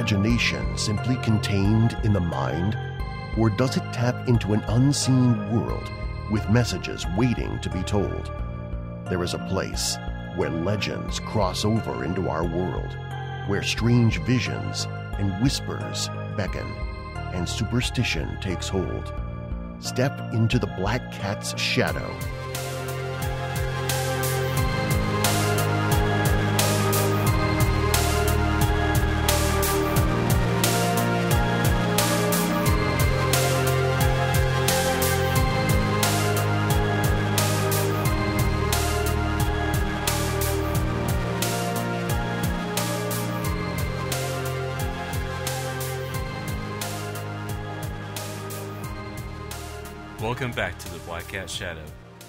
imagination simply contained in the mind? Or does it tap into an unseen world with messages waiting to be told? There is a place where legends cross over into our world, where strange visions and whispers beckon, and superstition takes hold. Step into the Black Cat's shadow. Welcome back to the Black Cat Shadow.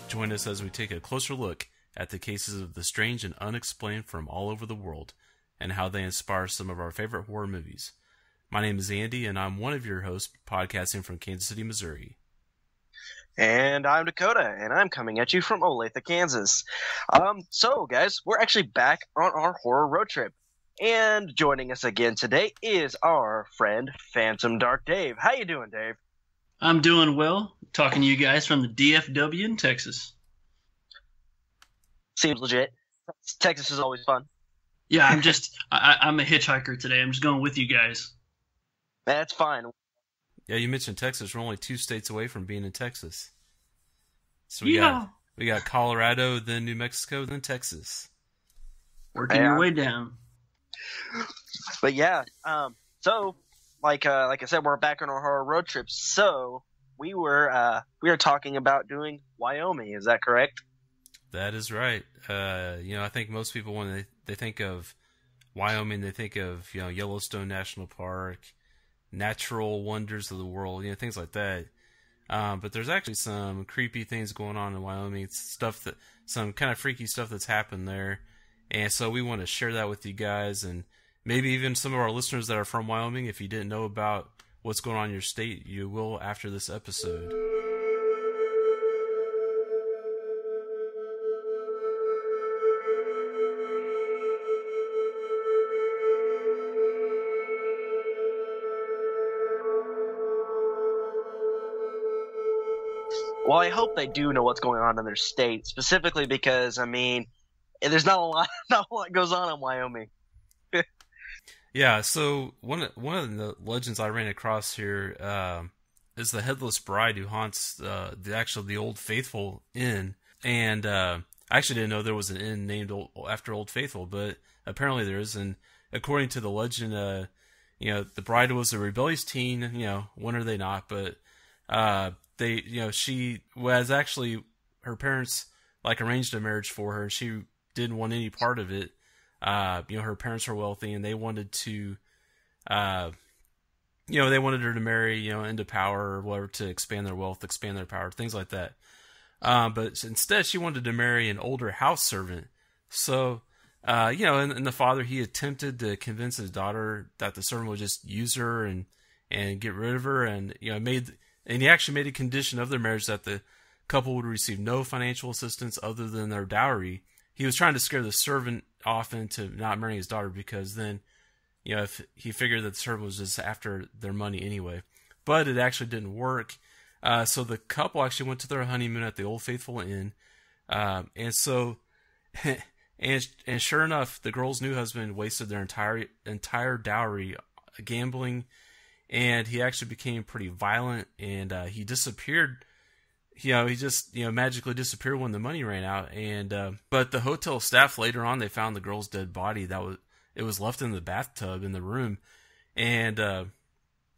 Join us as we take a closer look at the cases of the strange and unexplained from all over the world, and how they inspire some of our favorite horror movies. My name is Andy, and I'm one of your hosts, podcasting from Kansas City, Missouri. And I'm Dakota, and I'm coming at you from Olathe, Kansas. So, guys, we're actually back on our horror road trip. And joining us again today is our friend, Phantom Dark Dave. How you doing, Dave? I'm doing well. Talking to you guys from the DFW in Texas. Seems legit. Texas is always fun. Yeah, I'm a hitchhiker today. I'm just going with you guys. That's fine. Yeah, you mentioned Texas. We're only 2 states away from being in Texas. So we got Colorado, then New Mexico, then Texas. Working your way down. But yeah, so like I said, we're back on our horror road trip. So we were talking about doing Wyoming. Is that correct? That is right. I think most people, when they think of Wyoming, they think of Yellowstone National Park, natural wonders of the world, things like that. But there's actually some creepy things going on in Wyoming. Some kind of freaky stuff that's happened there, and so we want to share that with you guys, and maybe even some of our listeners that are from Wyoming. If you didn't know about what's going on in your state, you will after this episode. Well, I hope they do know what's going on in their state, specifically because, there's not a lot goes on in Wyoming. Yeah, so one of the legends I ran across here is the Headless Bride, who haunts the Old Faithful Inn. And I actually didn't know there was an inn named after Old Faithful, but apparently there is. And according to the legend, the bride was a rebellious teen. When are they not? But she was actually, her parents arranged a marriage for her, and she didn't want any part of it. Her parents were wealthy, and they wanted to, they wanted her to marry, into power or whatever, to expand their wealth, expand their power, things like that. But instead she wanted to marry an older house servant. So, and the father, he attempted to convince his daughter that the servant would just use her and get rid of her. And, he actually made a condition of their marriage that the couple would receive no financial assistance other than their dowry. He was trying to scare the servant off into not marrying his daughter, because then, if he figured that the servant was just after their money anyway. But it actually didn't work. So the couple actually went to their honeymoon at the Old Faithful Inn. And sure enough, the girl's new husband wasted their entire dowry gambling, and he actually became pretty violent, and he disappeared. He just magically disappeared when the money ran out. And but the hotel staff later on, they found the girl's dead body. It was left in the bathtub in the room, and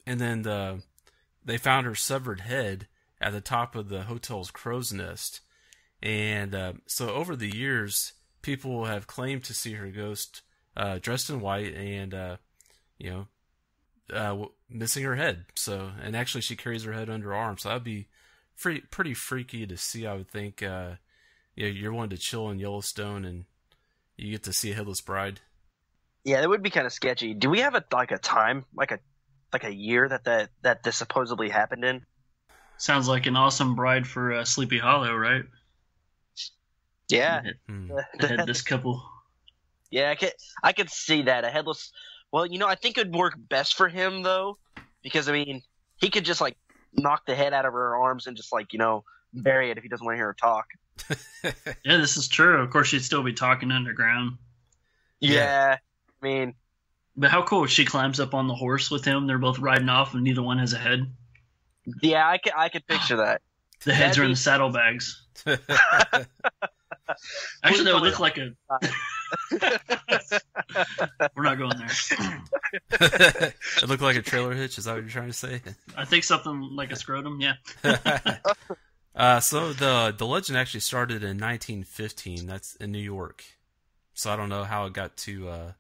then they found her severed head at the top of the hotel's crow's nest. And so over the years, people have claimed to see her ghost dressed in white and missing her head. So, and actually she carries her head under her arm. So that'd be pretty freaky to see, I would think. You're wanting to chill in Yellowstone and you get to see a Headless Bride. Yeah, that would be kind of sketchy. Do we have a time, like a year that this supposedly happened in? Sounds like an awesome bride for Sleepy Hollow, right? Yeah. The headless couple. Yeah, I could see that. A headless Well, I think it'd work best for him though, because I mean, he could just like knock the head out of her arms and just like bury it if he doesn't want to hear her talk. Yeah, this is true. Of course, she'd still be talking underground. Yeah, I mean, but how cool if she climbs up on the horse with him? They're both riding off, and neither one has a head. Yeah, I could picture that. The heads are in the saddlebags. Actually, that would look like a. We're not going there. It looked like a trailer hitch. Is that what you're trying to say? I think something like a scrotum. Yeah. So the legend actually started in 1915. That's in New York. So I don't know how it got to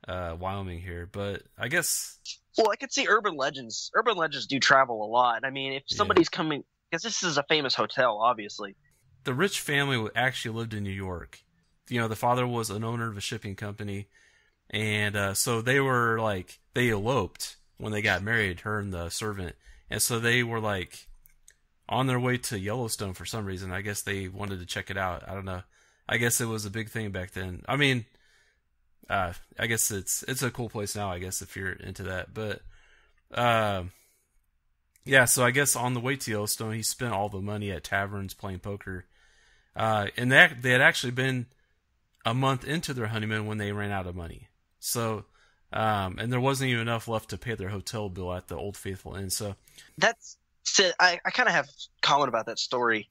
Wyoming here, but I guess. Well, I could see urban legends. Urban legends do travel a lot. I mean, if somebody's coming, because this is a famous hotel, obviously. The rich family actually lived in New York. The father was an owner of a shipping company, and so they were like, they eloped when they got married, her and the servant, and so they were like on their way to Yellowstone for some reason. I guess they wanted to check it out. I don't know. I guess it was a big thing back then. I mean, I guess it's a cool place now, I guess, if you're into that. But yeah, so I guess on the way to Yellowstone, he spent all the money at taverns playing poker. And they had actually been a month into their honeymoon when they ran out of money. So, and there wasn't even enough left to pay their hotel bill at the Old Faithful Inn. So I kind of have a comment about that story.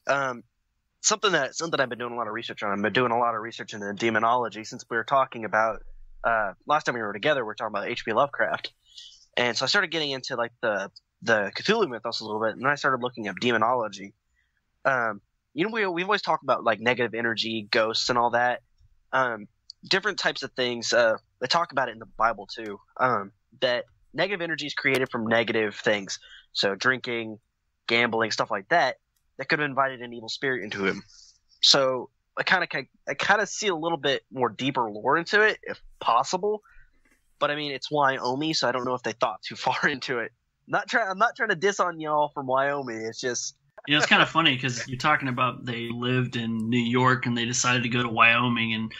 Something I've been doing a lot of research on. I've been doing a lot of research into demonology since we were talking about last time we were together. We were talking about H.P. Lovecraft, and so I started getting into like the Cthulhu mythos a little bit, and then I started looking up demonology. We've always talked about like negative energy, ghosts, and all that. Different types of things. They talk about it in the Bible too. That negative energy is created from negative things. So drinking, gambling, stuff like that. That could have invited an evil spirit into him. So I kind of see a little bit more deeper lore into it, if possible. But I mean, it's Wyoming, so I don't know if they thought too far into it. I'm not trying to diss on y'all from Wyoming. It's just it's kind of funny because you're talking about they lived in New York and they decided to go to Wyoming, and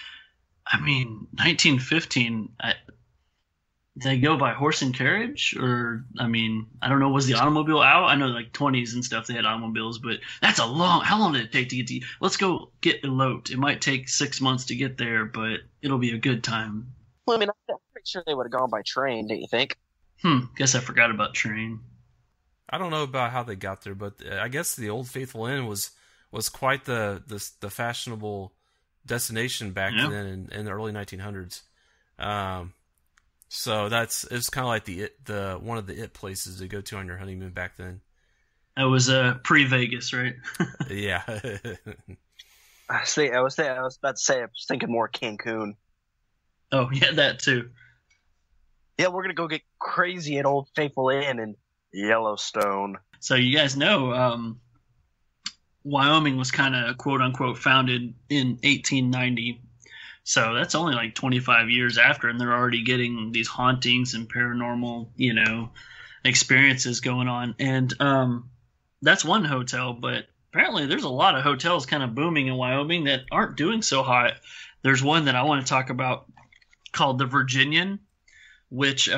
I mean, 1915. They go by horse and carriage, or I mean, I don't know. Was the automobile out? I know like 20s and stuff they had automobiles, but that's a long. How long did it take to get to? Let's go get eloped. It might take 6 months to get there, but it'll be a good time. Well, I mean, I'm pretty sure they would have gone by train. Don't you think? Guess I forgot about train. I don't know about how they got there, but I guess the Old Faithful Inn was quite the fashionable destination back then in the early 1900s. So it's kind of like the one of the places to go to on your honeymoon back then. That was pre-Vegas, right? Yeah. I was about to say I was thinking more Cancun. Oh yeah, that too. Yeah, we're gonna go get crazy at Old Faithful Inn in Yellowstone. So you guys know, Wyoming was kind of quote unquote founded in 1890. So that's only like 25 years after, and they're already getting these hauntings and paranormal, experiences going on. And that's one hotel, but apparently there's a lot of hotels kind of booming in Wyoming that aren't doing so hot. There's one that I want to talk about called the Virginian, which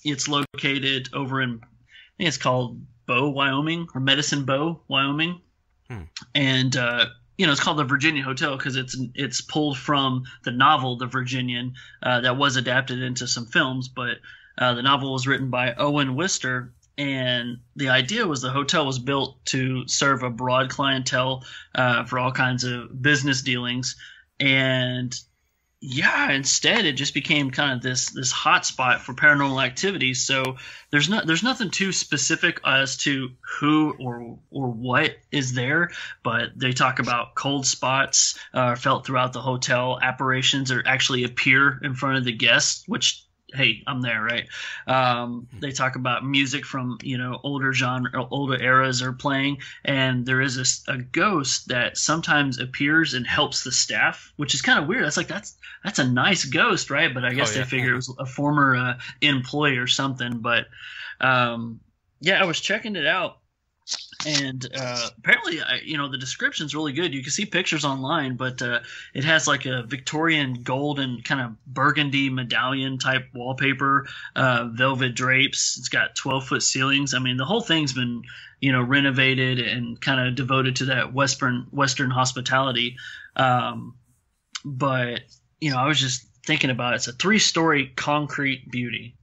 it's located over in, I think it's called Bow, Wyoming, or Medicine Bow, Wyoming. And it's called the Virginia Hotel because it's pulled from the novel The Virginian that was adapted into some films, but the novel was written by Owen Wister, and the idea was the hotel was built to serve a broad clientele for all kinds of business dealings, and instead it just became kind of this hot spot for paranormal activities. So there's nothing too specific as to who or what is there, but they talk about cold spots felt throughout the hotel, apparitions or actually appear in front of the guests, which, hey, I'm there, right? They talk about music from older eras are playing, and there is a ghost that sometimes appears and helps the staff, which is kind of weird. That's a nice ghost, right? But I guess they figure it was a former employee or something. But I was checking it out, And apparently, the description's really good. You can see pictures online, but it has like a Victorian gold and kind of burgundy medallion type wallpaper, velvet drapes. It's got 12-foot ceilings. I mean, the whole thing's been, renovated and kind of devoted to that Western hospitality. But, I was just thinking about it. It's a 3-story concrete beauty.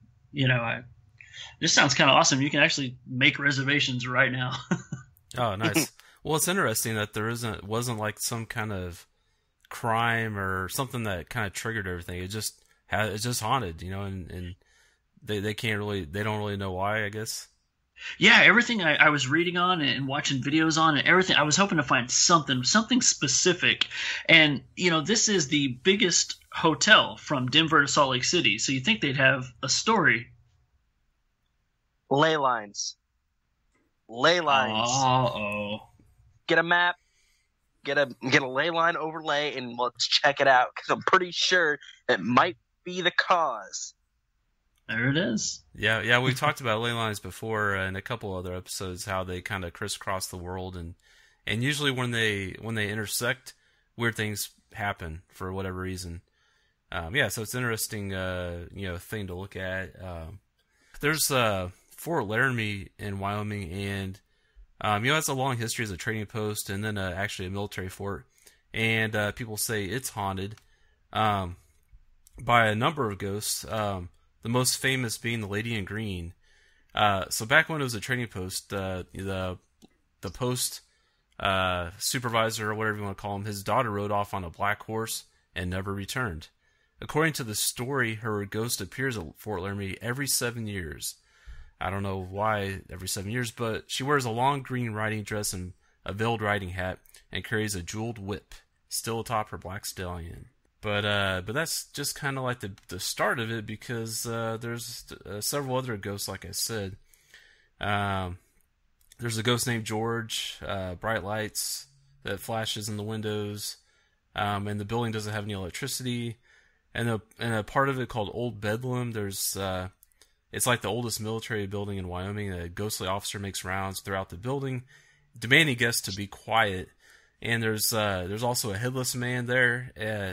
This sounds kind of awesome. You can actually make reservations right now. Oh, nice. Well, it's interesting that wasn't like some kind of crime or something that kind of triggered everything. It's just haunted, and they don't really know why, I guess. Yeah, everything I was reading on and watching videos on and everything, I was hoping to find something specific. And, this is the biggest hotel from Denver to Salt Lake City, so you think they'd have a story. Ley lines. Uh-oh. Get a map, get a ley line overlay, and let's check it out, because I'm pretty sure it might be the cause. There it is. Yeah, we talked about ley lines before in a couple other episodes, how they kind of crisscross the world, and usually when they intersect, weird things happen for whatever reason. So it's an interesting thing to look at. There's Fort Laramie in Wyoming, and it's a long history as a trading post, and then actually a military fort. And people say it's haunted by a number of ghosts. The most famous being the Lady in Green. So back when it was a trading post, the post supervisor, or whatever you want to call him, his daughter rode off on a black horse and never returned. According to the story, her ghost appears at Fort Laramie every 7 years. I don't know why every 7 years, but she wears a long green riding dress and a veiled riding hat and carries a jeweled whip still atop her black stallion. But that's just kind of like the start of it, because there's several other ghosts, like I said. There's a ghost named George, bright lights that flashes in the windows, and the building doesn't have any electricity. And a part of it called Old Bedlam, it's like the oldest military building in Wyoming. A ghostly officer makes rounds throughout the building, demanding guests to be quiet. And there's also a headless man there,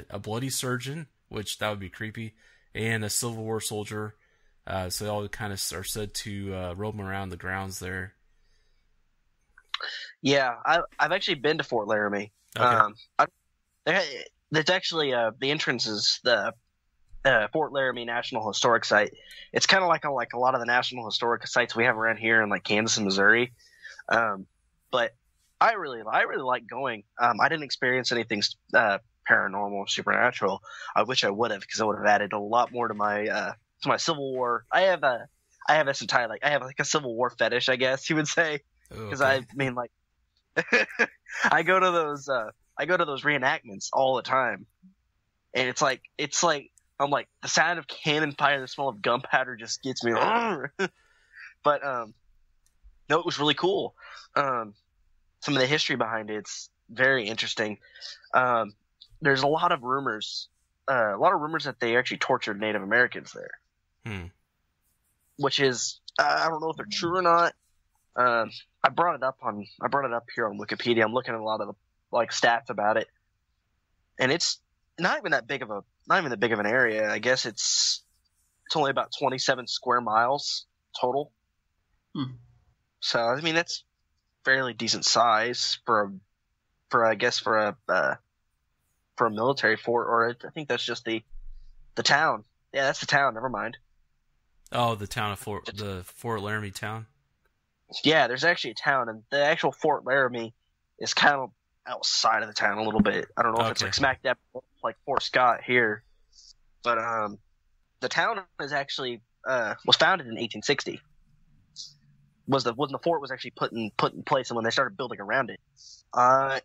a bloody surgeon, which that would be creepy, and a Civil War soldier. So they all kind of are said to roam around the grounds there. Yeah, I've actually been to Fort Laramie. Okay. It's actually the entrance is the Fort Laramie National Historic Site. It's kind of like a lot of the national historic sites we have around here in like Kansas and Missouri. But I really like going. I didn't experience anything paranormal or supernatural. I wish I would have, because I would have added a lot more to my Civil War. I have this entire I have a Civil War fetish, I guess you would say, because Okay. I mean like I go to those reenactments all the time, and it's like I'm like, the sound of cannon fire, the smell of gunpowder just gets me. But no, it was really cool. Some of the history behind it's very interesting. There's a lot of rumors that they actually tortured Native Americans there, which is I don't know if they're true or not. I brought it up here on Wikipedia. I'm looking at a lot of the stats about it, and it's not even that big of an area. I guess it's only about 27 square miles total. So I mean that's fairly decent size for a military fort, or I think that's just the town. Yeah, that's the town. Never mind. Oh, the town of the Fort Laramie town. Yeah, there's actually a town, and the actual Fort Laramie is kind of outside of the town a little bit. I don't know if it's like smack dab like Fort Scott here, but the town is actually was founded in 1860. When the fort was actually put in place, and when they started building around it,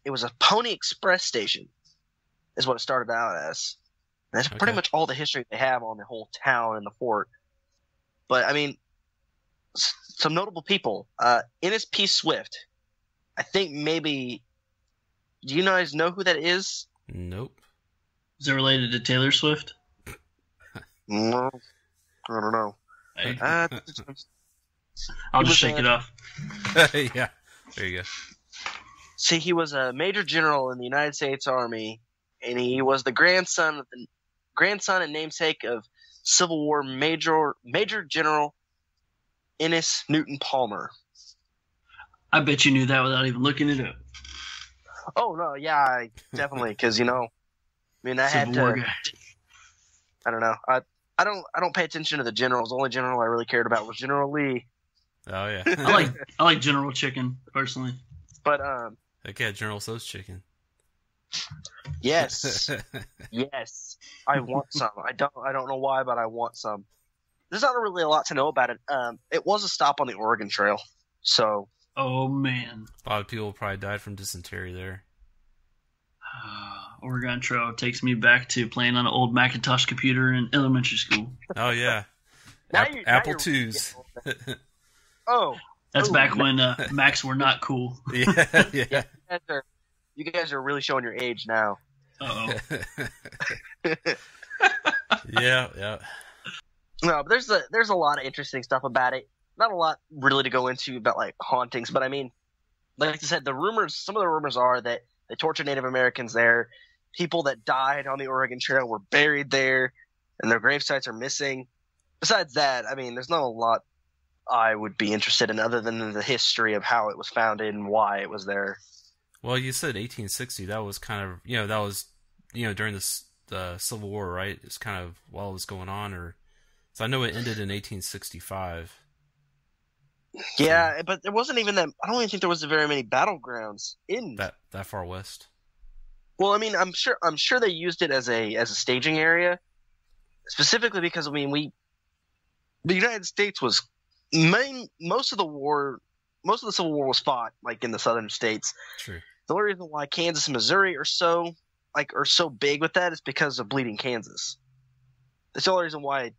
it was a Pony Express station, is what it started out as. And that's pretty much all the history they have on the whole town and the fort. But I mean, some notable people. Innes P. Swift. I think maybe. Do you guys know who that is? Nope. Is it related to Taylor Swift? No, I don't know. I'll just shake it off. Yeah. There you go. See, he was a major general in the United States Army, and he was the grandson and namesake of Civil War Major General Ennis Newton Palmer. I bet you knew that without even looking it up. Oh no, yeah, definitely, because I had Civil War to. guy. I don't know. I don't pay attention to the generals. The only general I really cared about was General Lee. Oh yeah. I like General Chicken personally. But That cat General So's chicken. yes, yes, I want some. I don't know why, but I want some. There's not really a lot to know about it. It was a stop on the Oregon Trail, so. Oh man, A lot of people probably died from dysentery there. Oregon Trail takes me back to playing on an old Macintosh computer in elementary school. Oh yeah. Now Apple you're IIs. Oh, That's back when Macs were not cool. yeah. You guys are really showing your age now. Uh-oh. Yeah. No, but there's a lot of interesting stuff about it. Not a lot really to go into about like hauntings, but I mean, like I said, some of the rumors are that they tortured Native Americans there. People that died on the Oregon Trail were buried there, and their grave sites are missing. Besides that, I mean, there's not a lot I would be interested in other than the history of how it was founded and why it was there. Well, you said 1860. That was kind of during the Civil War, right? It's kind of while it was going on, so I know it ended in 1865. Yeah, but there wasn't even that. I don't even think there was very many battlegrounds in that far west. Well, I mean, I'm sure they used it as a staging area, specifically because the United States was most of the Civil War was fought like in the southern states. True. The only reason why Kansas and Missouri are so big with that is because of Bleeding Kansas. That's the only reason why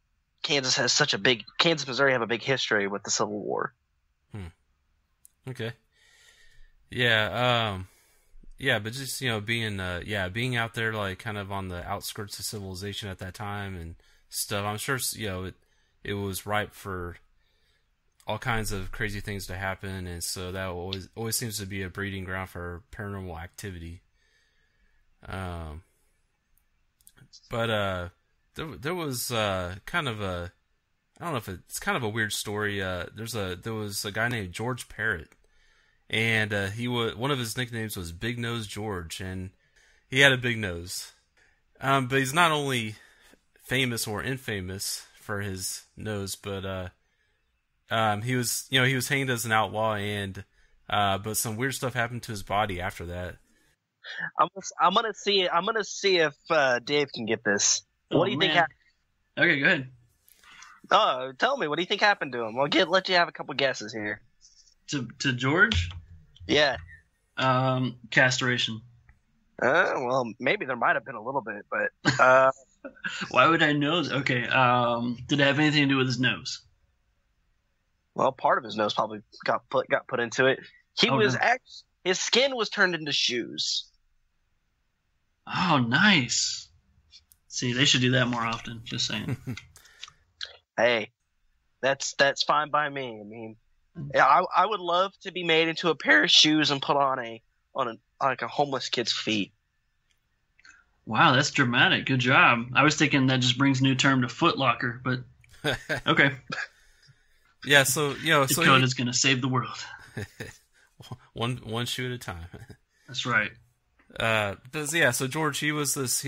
Kansas, Missouri have a big history with the Civil War. Okay. Yeah. But just being out there like kind of on the outskirts of civilization at that time and stuff. I'm sure it was ripe for all kinds of crazy things to happen, and so that always seems to be a breeding ground for paranormal activity. But there was kind of a, I don't know if it's kind of a weird story. There was a guy named George Parrott, and one of his nicknames was Big Nose George, and he had a big nose. But he's not only famous or infamous for his nose, but he was hanged as an outlaw, and but some weird stuff happened to his body after that. I'm gonna see if Dave can get this. What do you think happened? Okay, go ahead. Oh, tell me, what do you think happened to him? I'll let you have a couple guesses here. To George? Yeah. Castration. Well, maybe there might have been a little bit, but why would I know? Okay. Did it have anything to do with his nose? Well, part of his nose probably got put into it. His skin was turned into shoes. Oh, nice. See, they should do that more often. Just saying. Hey, that's fine by me. I mean, I would love to be made into a pair of shoes and put on a homeless kid's feet. Wow, that's dramatic. Good job. I was thinking that just brings a new term to Foot Locker, but okay. Yeah, so Dakota's gonna save the world. one shoe at a time. That's right. So George, he was this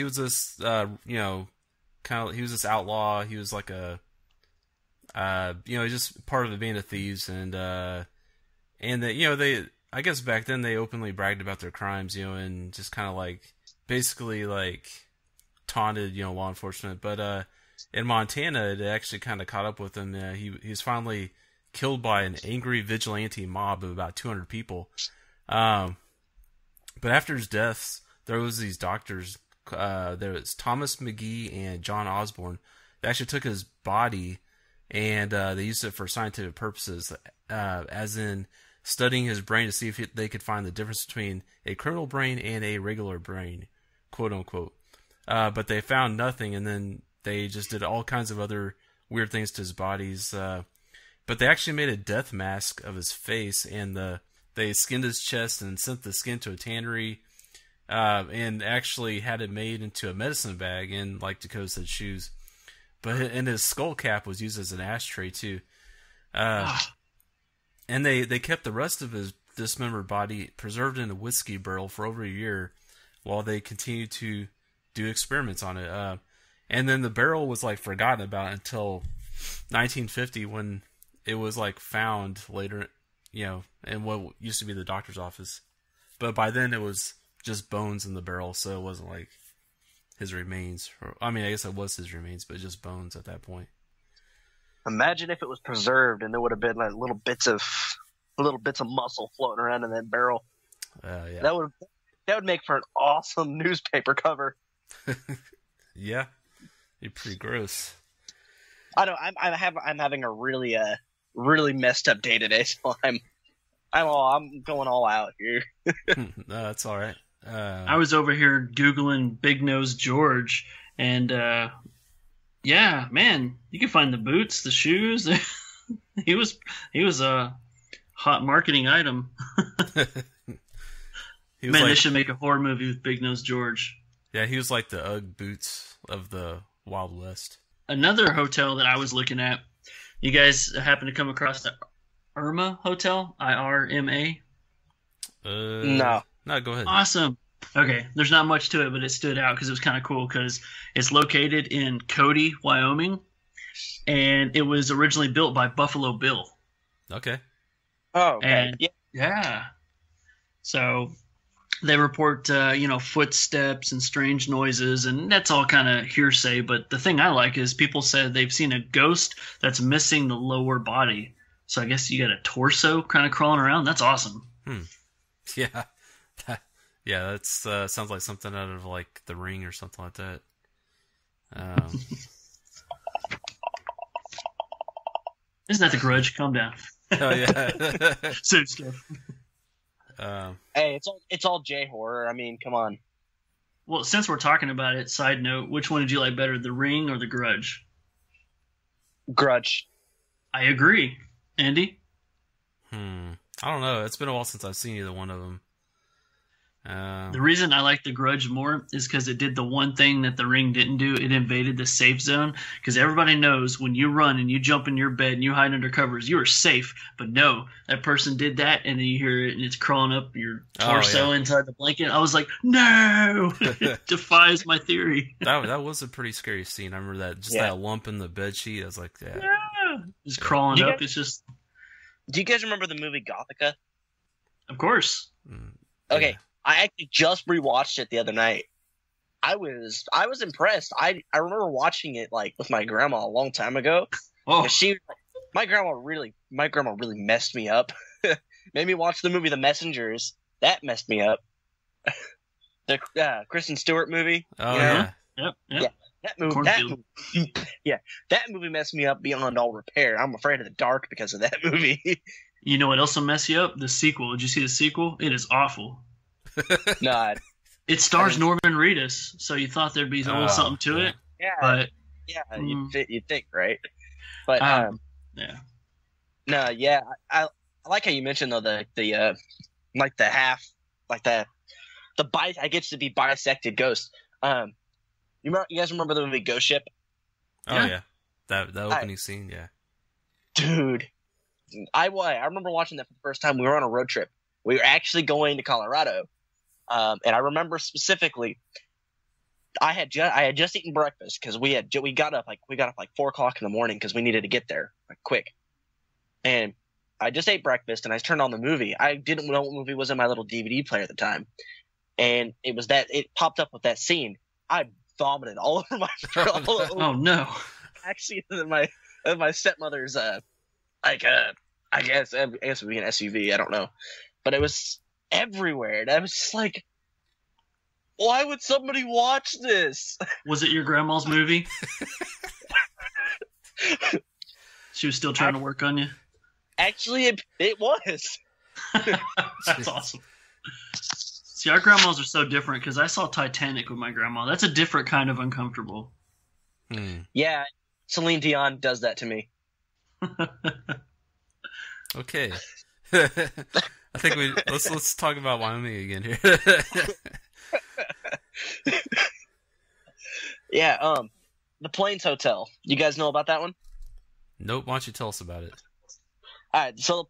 outlaw. He was like just part of the band of thieves, and they, I guess back then they openly bragged about their crimes, and just kind of like basically like taunted, law enforcement. But in Montana, it actually kind of caught up with him. He was finally killed by an angry vigilante mob of about 200 people. But after his deaths, there was these doctors. There was Thomas McGee and John Osborne. They actually took his body and they used it for scientific purposes, as in studying his brain to see if they could find the difference between a criminal brain and a regular brain, quote unquote. But they found nothing, and then they just did all kinds of other weird things to his bodies. But they actually made a death mask of his face, and the they skinned his chest and sent the skin to a tannery, and actually had it made into a medicine bag and, like Dakota said, shoes. And his skull cap was used as an ashtray too. And they kept the rest of his dismembered body preserved in a whiskey barrel for over a year while they continued to do experiments on it. And then the barrel was like forgotten about until 1950 when it was like found later, in what used to be the doctor's office. But by then it was just bones in the barrel, so it wasn't like his remains. I guess it was his remains, but just bones at that point. Imagine if it was preserved and there would have been like little bits of muscle floating around in that barrel. Yeah. That would make for an awesome newspaper cover. Yeah, you're pretty gross. I know. I'm having a really messed up day today, so I'm going all out here. No, that's all right. I was over here Googling Big Nose George, and yeah, man, you can find the boots, the shoes. he was a hot marketing item. They should make a horror movie with Big Nose George. Yeah, he was like the Ugg boots of the Wild West. Another hotel that I was looking at, you guys happen to come across the Irma Hotel? IRMA? No. No, go ahead. Awesome. Okay, there's not much to it, but it stood out because it was kind of cool because it's located in Cody, Wyoming, and it was originally built by Buffalo Bill. Okay. Oh, okay. And, yeah. So they report, footsteps and strange noises, and that's all kind of hearsay. But the thing I like is people said they've seen a ghost that's missing the lower body. So I guess you got a torso kind of crawling around. That's awesome. Yeah. Yeah, that sounds like something out of like The Ring or something like that. Isn't that The Grudge? Calm down. Oh yeah. Same stuff. Hey, it's all J horror. I mean, come on. Well, since we're talking about it, side note, which one did you like better, The Ring or The Grudge? Grudge. I agree. Andy? I don't know. It's been a while since I've seen either one of them. The reason I like The Grudge more is because it did the one thing that The Ring didn't do. It invaded the safe zone. Because everybody knows when you run and you jump in your bed and you hide under covers, you are safe. But no, that person did that, and then you hear it, and it's crawling up your torso inside the blanket. I was like, no! It defies my theory. That was a pretty scary scene. I remember that. Just that lump in the bed sheet. I was like, yeah. It's crawling up. It's just... Do you guys remember the movie Gothica? Of course. Okay. I actually just rewatched it the other night. I was impressed. I remember watching it like with my grandma a long time ago. Oh, my grandma really messed me up. Made me watch the movie The Messengers. That messed me up. The Kristen Stewart movie. Oh yeah. Yep. Yeah. That movie messed me up beyond all repair. I'm afraid of the dark because of that movie. You know what else will mess you up? The sequel. Did you see the sequel? It is awful. No, it stars Norman Reedus, so you thought there'd be a little something to it. Yeah, but you'd think, right? But yeah, no, yeah, I like how you mentioned though the like the half, like the I gets to be bisected ghost. You guys remember the movie Ghost Ship? Oh yeah, that opening scene, yeah. Dude, I remember watching that for the first time. We were on a road trip. We were actually going to Colorado, and I remember specifically, I had just eaten breakfast because we got up like 4:00 in the morning because we needed to get there like quick, and I just ate breakfast and I turned on the movie. I didn't know what movie was in my little DVD player at the time, and it popped up with that scene. I vomited all over my oh no! Actually, my stepmother's I guess it would be an SUV. I don't know. But it was everywhere. And I was just like, why would somebody watch this? Was it your grandma's movie? She was still trying to work on you? Actually, it was. That's awesome. See, our grandmas are so different because I saw Titanic with my grandma. That's a different kind of uncomfortable. Yeah, Celine Dion does that to me. Okay. I think let's talk about Wyoming again here. Yeah, the Plains Hotel. You guys know about that one? Nope. Why don't you tell us about it? All right, so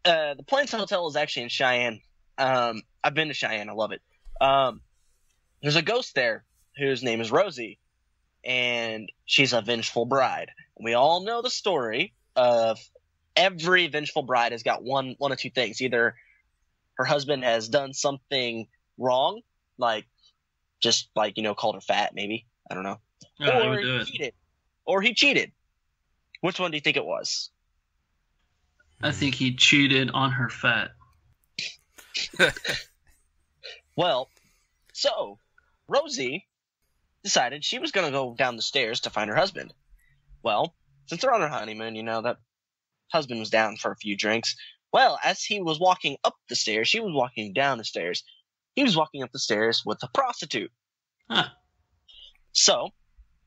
the Plains Hotel is actually in Cheyenne. I've been to Cheyenne. I love it. There's a ghost there whose name is Rosie, and she's a vengeful bride. We all know the story of every vengeful bride has got one of two things. Either her husband has done something wrong, like just like, called her fat, maybe. I don't know. I would do it. Cheated. Or he cheated. Which one do you think it was? I think he cheated on her fat. Well, so Rosie decided she was going to go down the stairs to find her husband. Well, since they're on their honeymoon, that husband was down for a few drinks. Well, as he was walking up the stairs, she was walking down the stairs. He was walking up the stairs with a prostitute. Huh. So,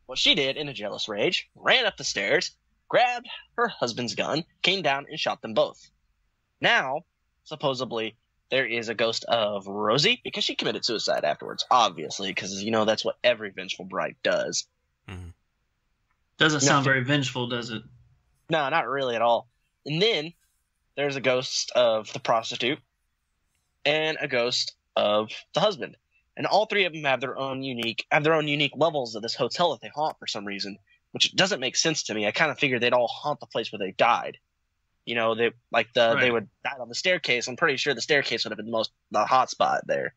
what she did in a jealous rage, ran up the stairs, grabbed her husband's gun, came down and shot them both. Now, supposedly, there is a ghost of Rosie, because she committed suicide afterwards, obviously, because, that's what every vengeful bride does. Mm-hmm. Doesn't sound very vengeful, does it? No, not really at all. And then, there's a ghost of the prostitute, and a ghost of the husband. And all three of them have their own unique levels of this hotel that they haunt for some reason, which doesn't make sense to me. I kind of figured they'd all haunt the place where they died. They would die on the staircase. I'm pretty sure the staircase would have been the hot spot there.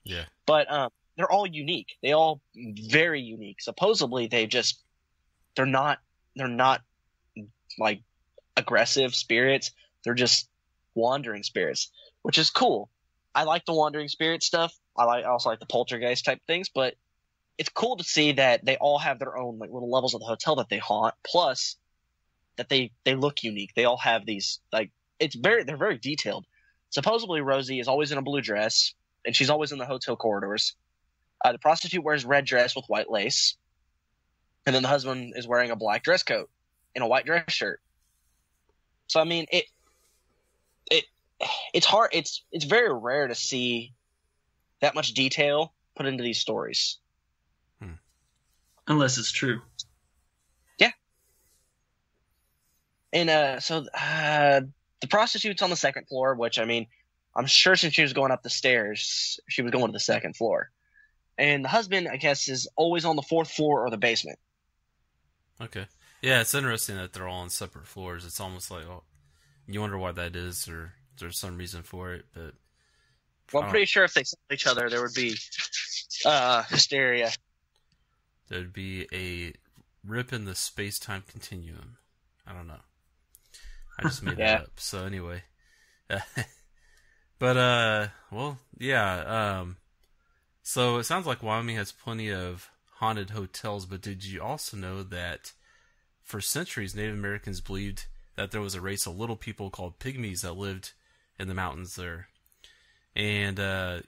Yeah. But they're all unique. They all very unique. Supposedly they're not like aggressive spirits. They're just wandering spirits, which is cool. I like the wandering spirit stuff. I also like the poltergeist type things, but it's cool to see that they all have their own little levels of the hotel that they haunt, plus that they look unique. They all have these they're very detailed. Supposedly Rosie is always in a blue dress, and she's always in the hotel corridors. The prostitute wears red dress with white lace, and then the husband is wearing a black dress coat and a white dress shirt. So I mean, it's hard. It's very rare to see that much detail put into these stories. Unless it's true. Yeah. And so the prostitute's on the second floor, which, I mean, I'm sure since she was going up the stairs, she was going to the second floor. And the husband, I guess, is always on the fourth floor or the basement. Okay. Yeah, it's interesting that they're all on separate floors. It's almost like, you wonder why that is, or there's some reason for it, but... Well, I'm pretty sure if they saw each other, there would be hysteria. There'd be a rip in the space-time continuum. I don't know. I just made that up. So anyway. But, well, yeah. So it sounds like Wyoming has plenty of haunted hotels, but did you also know that for centuries Native Americans believed that there was a race of little people called Pygmies that lived in the mountains there? And for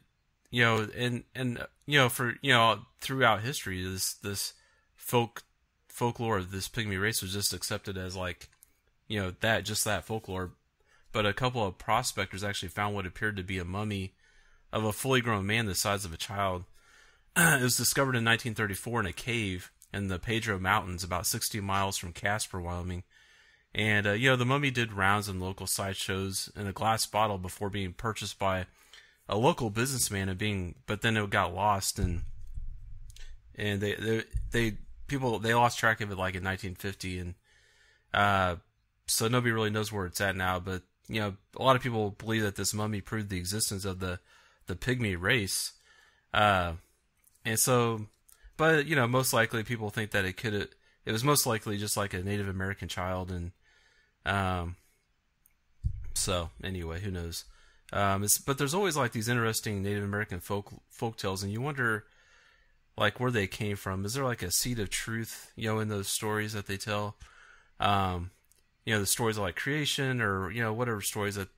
throughout history, this folklore of this pygmy race was just accepted as that folklore. But a couple of prospectors actually found what appeared to be a mummy of a fully grown man the size of a child. It was discovered in 1934 in a cave in the Pedro Mountains, about 60 miles from Casper, Wyoming. And the mummy did rounds in local sideshows in a glass bottle before being purchased by a local businessman but then it got lost, and they lost track of it like in 1950, and so nobody really knows where it's at now. But a lot of people believe that this mummy proved the existence of the pygmy race, and so, but most likely people think that it was most likely just like a Native American child, and so anyway, who knows. But there's always like these interesting Native American folk tales, and you wonder like where they came from. Is there like a seed of truth, in those stories that they tell? The stories of like creation, or whatever stories that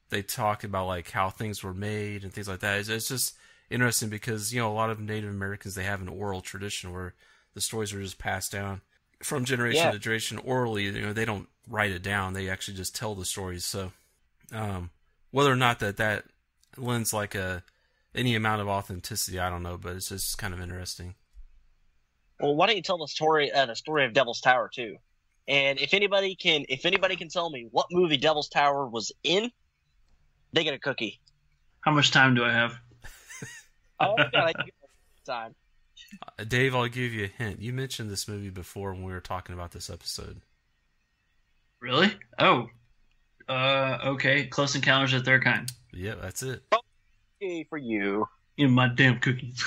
they talk about, like how things were made and things like that. It's just interesting because a lot of Native Americans, they have an oral tradition where the stories are just passed down from generation to generation orally. They don't write it down; they actually just tell the stories. So. whether or not that lends like any amount of authenticity, I don't know, but it's just kind of interesting. Well, why don't you tell the story of Devil's Tower too? And if anybody can tell me what movie Devil's Tower was in, they get a cookie. How much time do I have? Oh God, I give time. Dave, I'll give you a hint. You mentioned this movie before when we were talking about this episode. Really? Oh. Okay. Close Encounters of the Third Kind. Yeah, that's it. Yay for you. You know, my damn cookies.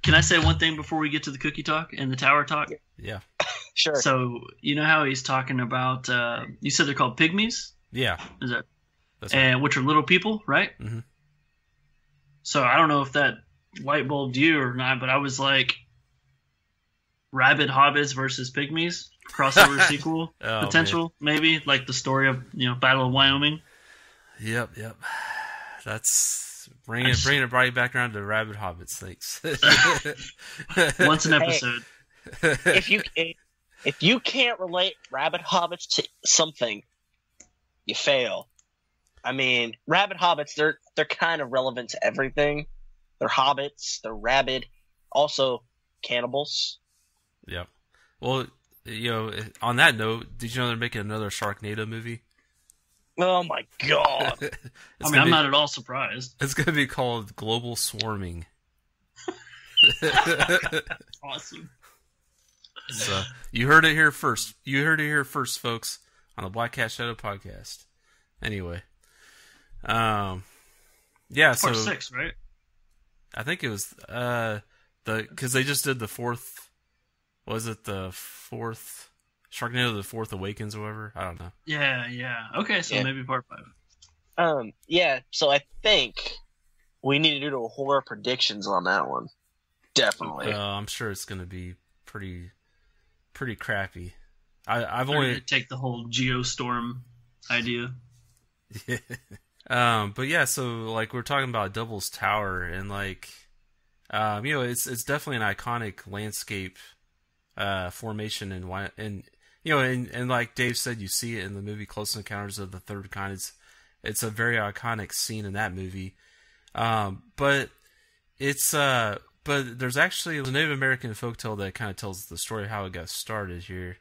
Can I say one thing before we get to the cookie talk and the tower talk? Yeah. Sure. So, you know how he's talking about, you said they're called Pygmies? Yeah. Is that? That's right. And which are little people, right? Mm-hmm. So I don't know if that light bulbed you or not, but I was like, Rabid Hobbits versus Pygmies crossover sequel potential, maybe like the story of Battle of Wyoming. Yep. That's bringing it right back around to Rabid Hobbits. Thanks. Once an episode. If you can't relate Rabid Hobbits to something, you fail. I mean, Rabid Hobbits, they're kind of relevant to everything. They're hobbits, they're rabid, also cannibals. Yep. Well, on that note, did you know they're making another Sharknado movie? Oh my God. I'm not at all surprised. It's going to be called Global Swarming. Awesome. So, you heard it here first. Folks, on the Black Cat Shadow podcast. Anyway. Yeah, Part 6, right? I think it was because they just did the fourth. Was it the fourth Sharknado? The Fourth Awakens, or whatever. I don't know. Yeah. Okay, so maybe part 5. Yeah. So I think we need to do horror predictions on that one. Definitely. I'm sure it's going to be pretty crappy. I've They're only gonna take the whole Geostorm idea. Yeah. But yeah, so like we're talking about Devil's Tower, and like, it's definitely an iconic landscape, formation, and like Dave said, you see it in the movie Close Encounters of the Third Kind. It's a very iconic scene in that movie. But there's actually a Native American folktale that kind of tells the story of how it got started here.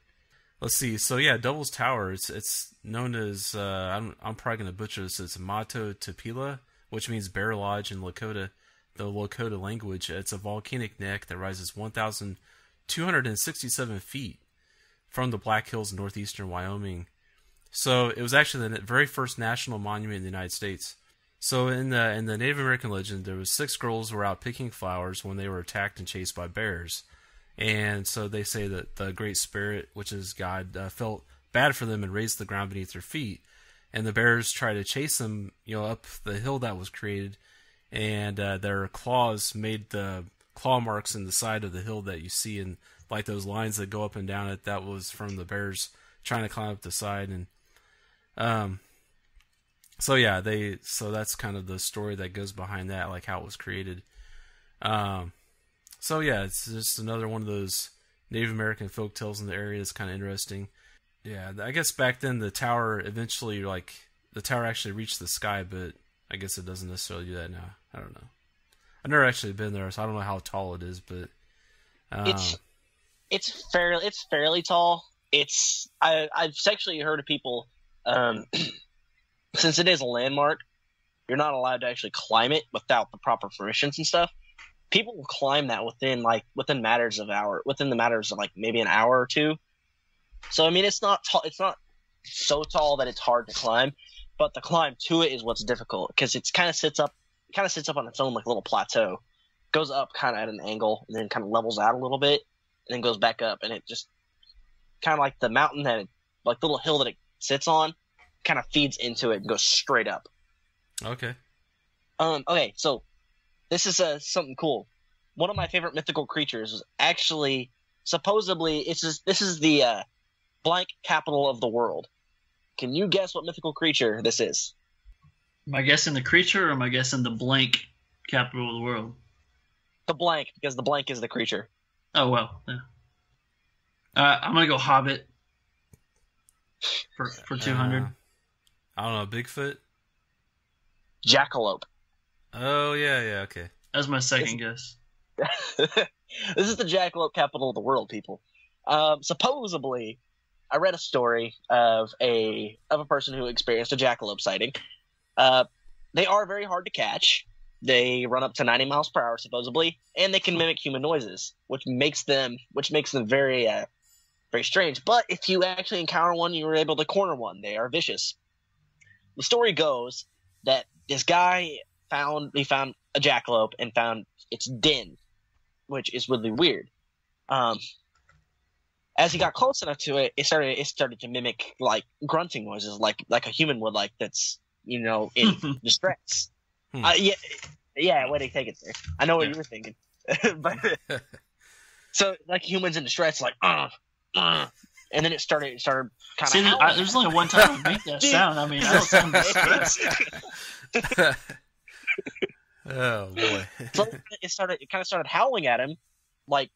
Let's see. So yeah, Devil's Tower. It's known as I'm probably gonna butcher this. It's Mato Tapila, which means bear lodge in Lakota, the Lakota language. It's a volcanic neck that rises 1,267 feet from the Black Hills in northeastern Wyoming. So it was actually the very first national monument in the United States. So in the Native American legend, there was 6 girls who were out picking flowers when they were attacked and chased by bears. And so they say that the Great Spirit, which is God, felt bad for them and raised the ground beneath their feet. And the bears tried to chase them, up the hill that was created. And their claws made the claw marks in the side of the hill that you see, and like those lines that go up and down it. That was from the bears trying to climb up the side. And so that's kind of the story that goes behind that, like how it was created. So yeah, it's just another one of those Native American folk tales in the area. It's kind of interesting. Yeah, I guess back then the tower actually reached the sky, but I guess it doesn't necessarily do that now. I don't know. I've never actually been there, so I don't know how tall it is, but it's fairly tall. I've actually heard of people, since it is a landmark, you're not allowed to actually climb it without the proper permissions and stuff. People will climb that within the matters of like maybe an hour or two. So I mean, it's not so tall that it's hard to climb, but the climb to it is what's difficult, because it kind of sits up on its own like a little plateau, goes up kind of at an angle, and then kind of levels out a little bit, and then goes back up, and it just kind of like the mountain like the little hill that it sits on, kind of feeds into it and goes straight up. Okay. Okay, so this is something cool. One of my favorite mythical creatures is actually supposedly this is the blank capital of the world. Can you guess what mythical creature this is? Am I guessing the creature, or am I guessing the blank capital of the world? The blank, because the blank is the creature. Oh well. Yeah. I'm gonna go Hobbit for 200. I don't know, Bigfoot? Jackalope. Oh, yeah, okay. That was my second guess. This is the jackalope capital of the world, people. Supposedly, I read a story of a person who experienced a jackalope sighting. They are very hard to catch. They run up to 90 miles per hour, supposedly, and they can mimic human noises, which makes them very, very strange. But if you actually encounter one, you were able to corner one. They are vicious. The story goes that this guy found a jackalope and found its den, which is really weird. As he got close enough to it, it started to mimic like grunting noises, like a human would, like that's in distress. Yeah. Way to take it there. I know what you were thinking, but so like humans in distress, like and then it started kind of. See, there's only one time I make that sound. I mean, I don't sound distressed. Oh boy! So it kind of started howling at him, like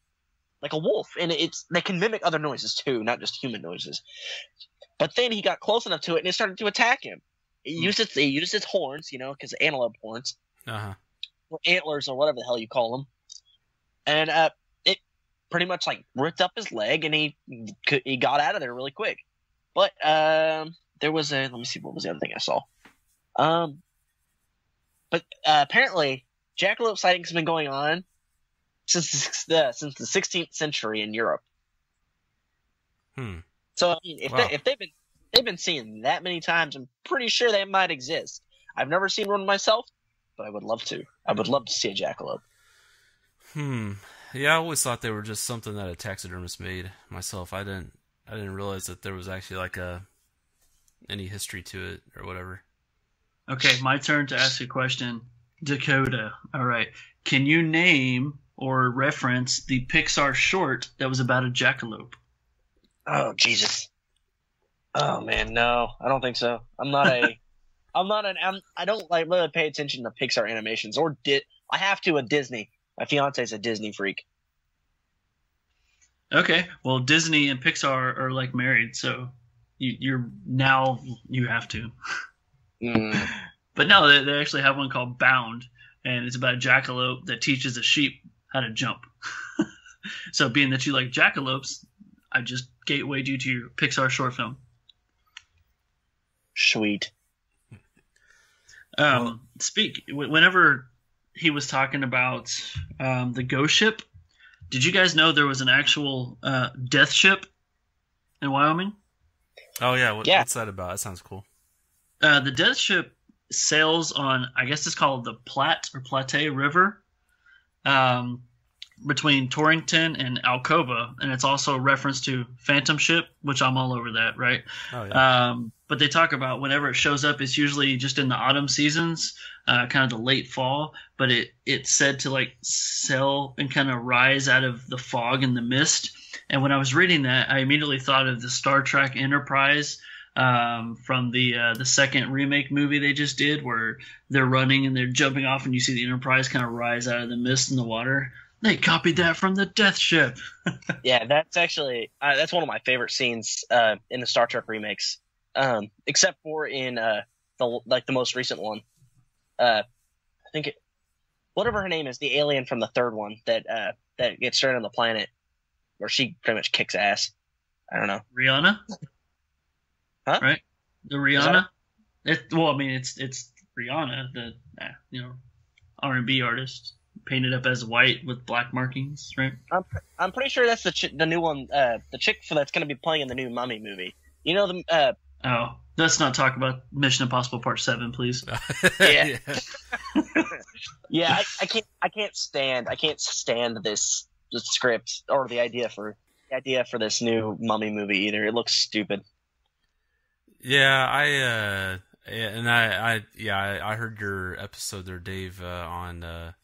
a wolf, and they can mimic other noises too, not just human noises. But then he got close enough to it, and it started to attack him. It used its horns, because antelope horns, or antlers, or whatever the hell you call them, and it pretty much like ripped up his leg, and he got out of there really quick. But there was let me see, what was the other thing I saw? But apparently, jackalope sightings have been going on since the 16th century in Europe. So I mean, if they've been seen that many times, I'm pretty sure they might exist. I've never seen one myself, but I would love to. I would love to see a jackalope. Yeah, I always thought they were just something that a taxidermist made. Myself, I didn't realize that there was actually like any history to it or whatever. Okay, my turn to ask a question. Dakota, all right. Can you name or reference the Pixar short that was about a jackalope? Oh, Jesus. Oh, man, no. I don't think so. I don't like really pay attention to Pixar animations. I have to at Disney. My fiance's a Disney freak. Okay, well, Disney and Pixar are like married, so you have to. But no, they actually have one called Bound, and it's about a jackalope that teaches a sheep how to jump. So being that you like jackalopes, I just gatewayed you to your Pixar short film. Sweet. Whenever he was talking about the ghost ship, did you guys know there was an actual death ship in Wyoming? Oh yeah, what's that about? That sounds cool. The death ship sails on, I guess it's called the Platte or Platte River, between Torrington and Alcova, and it's also a reference to Phantom Ship, which I'm all over that, right? Oh, yeah. But they talk about whenever it shows up, it's usually just in the autumn seasons, kind of the late fall, but it's said to like sail and kind of rise out of the fog and the mist. And when I was reading that, I immediately thought of the Star Trek Enterprise from the second remake movie they just did, where they're running and they're jumping off and you see the Enterprise kind of rise out of the mist in the water. They copied that from the Death Ship. Yeah, that's actually that's one of my favorite scenes in the Star Trek remakes, except for in the most recent one. I think whatever her name is, the alien from the third one that gets straight on the planet, where she pretty much kicks ass. I don't know. Rihanna? Huh? Right? The Rihanna? It's Rihanna, the R&B artist, painted up as white with black markings, right? I'm pretty sure that's the new one, the chick that's going to be playing in the new Mummy movie. You know the Oh, let's not talk about Mission Impossible Part 7, please. Yeah. Yeah, I can't stand this script or the idea for this new Mummy movie either. It looks stupid. Yeah, I heard your episode there, Dave, on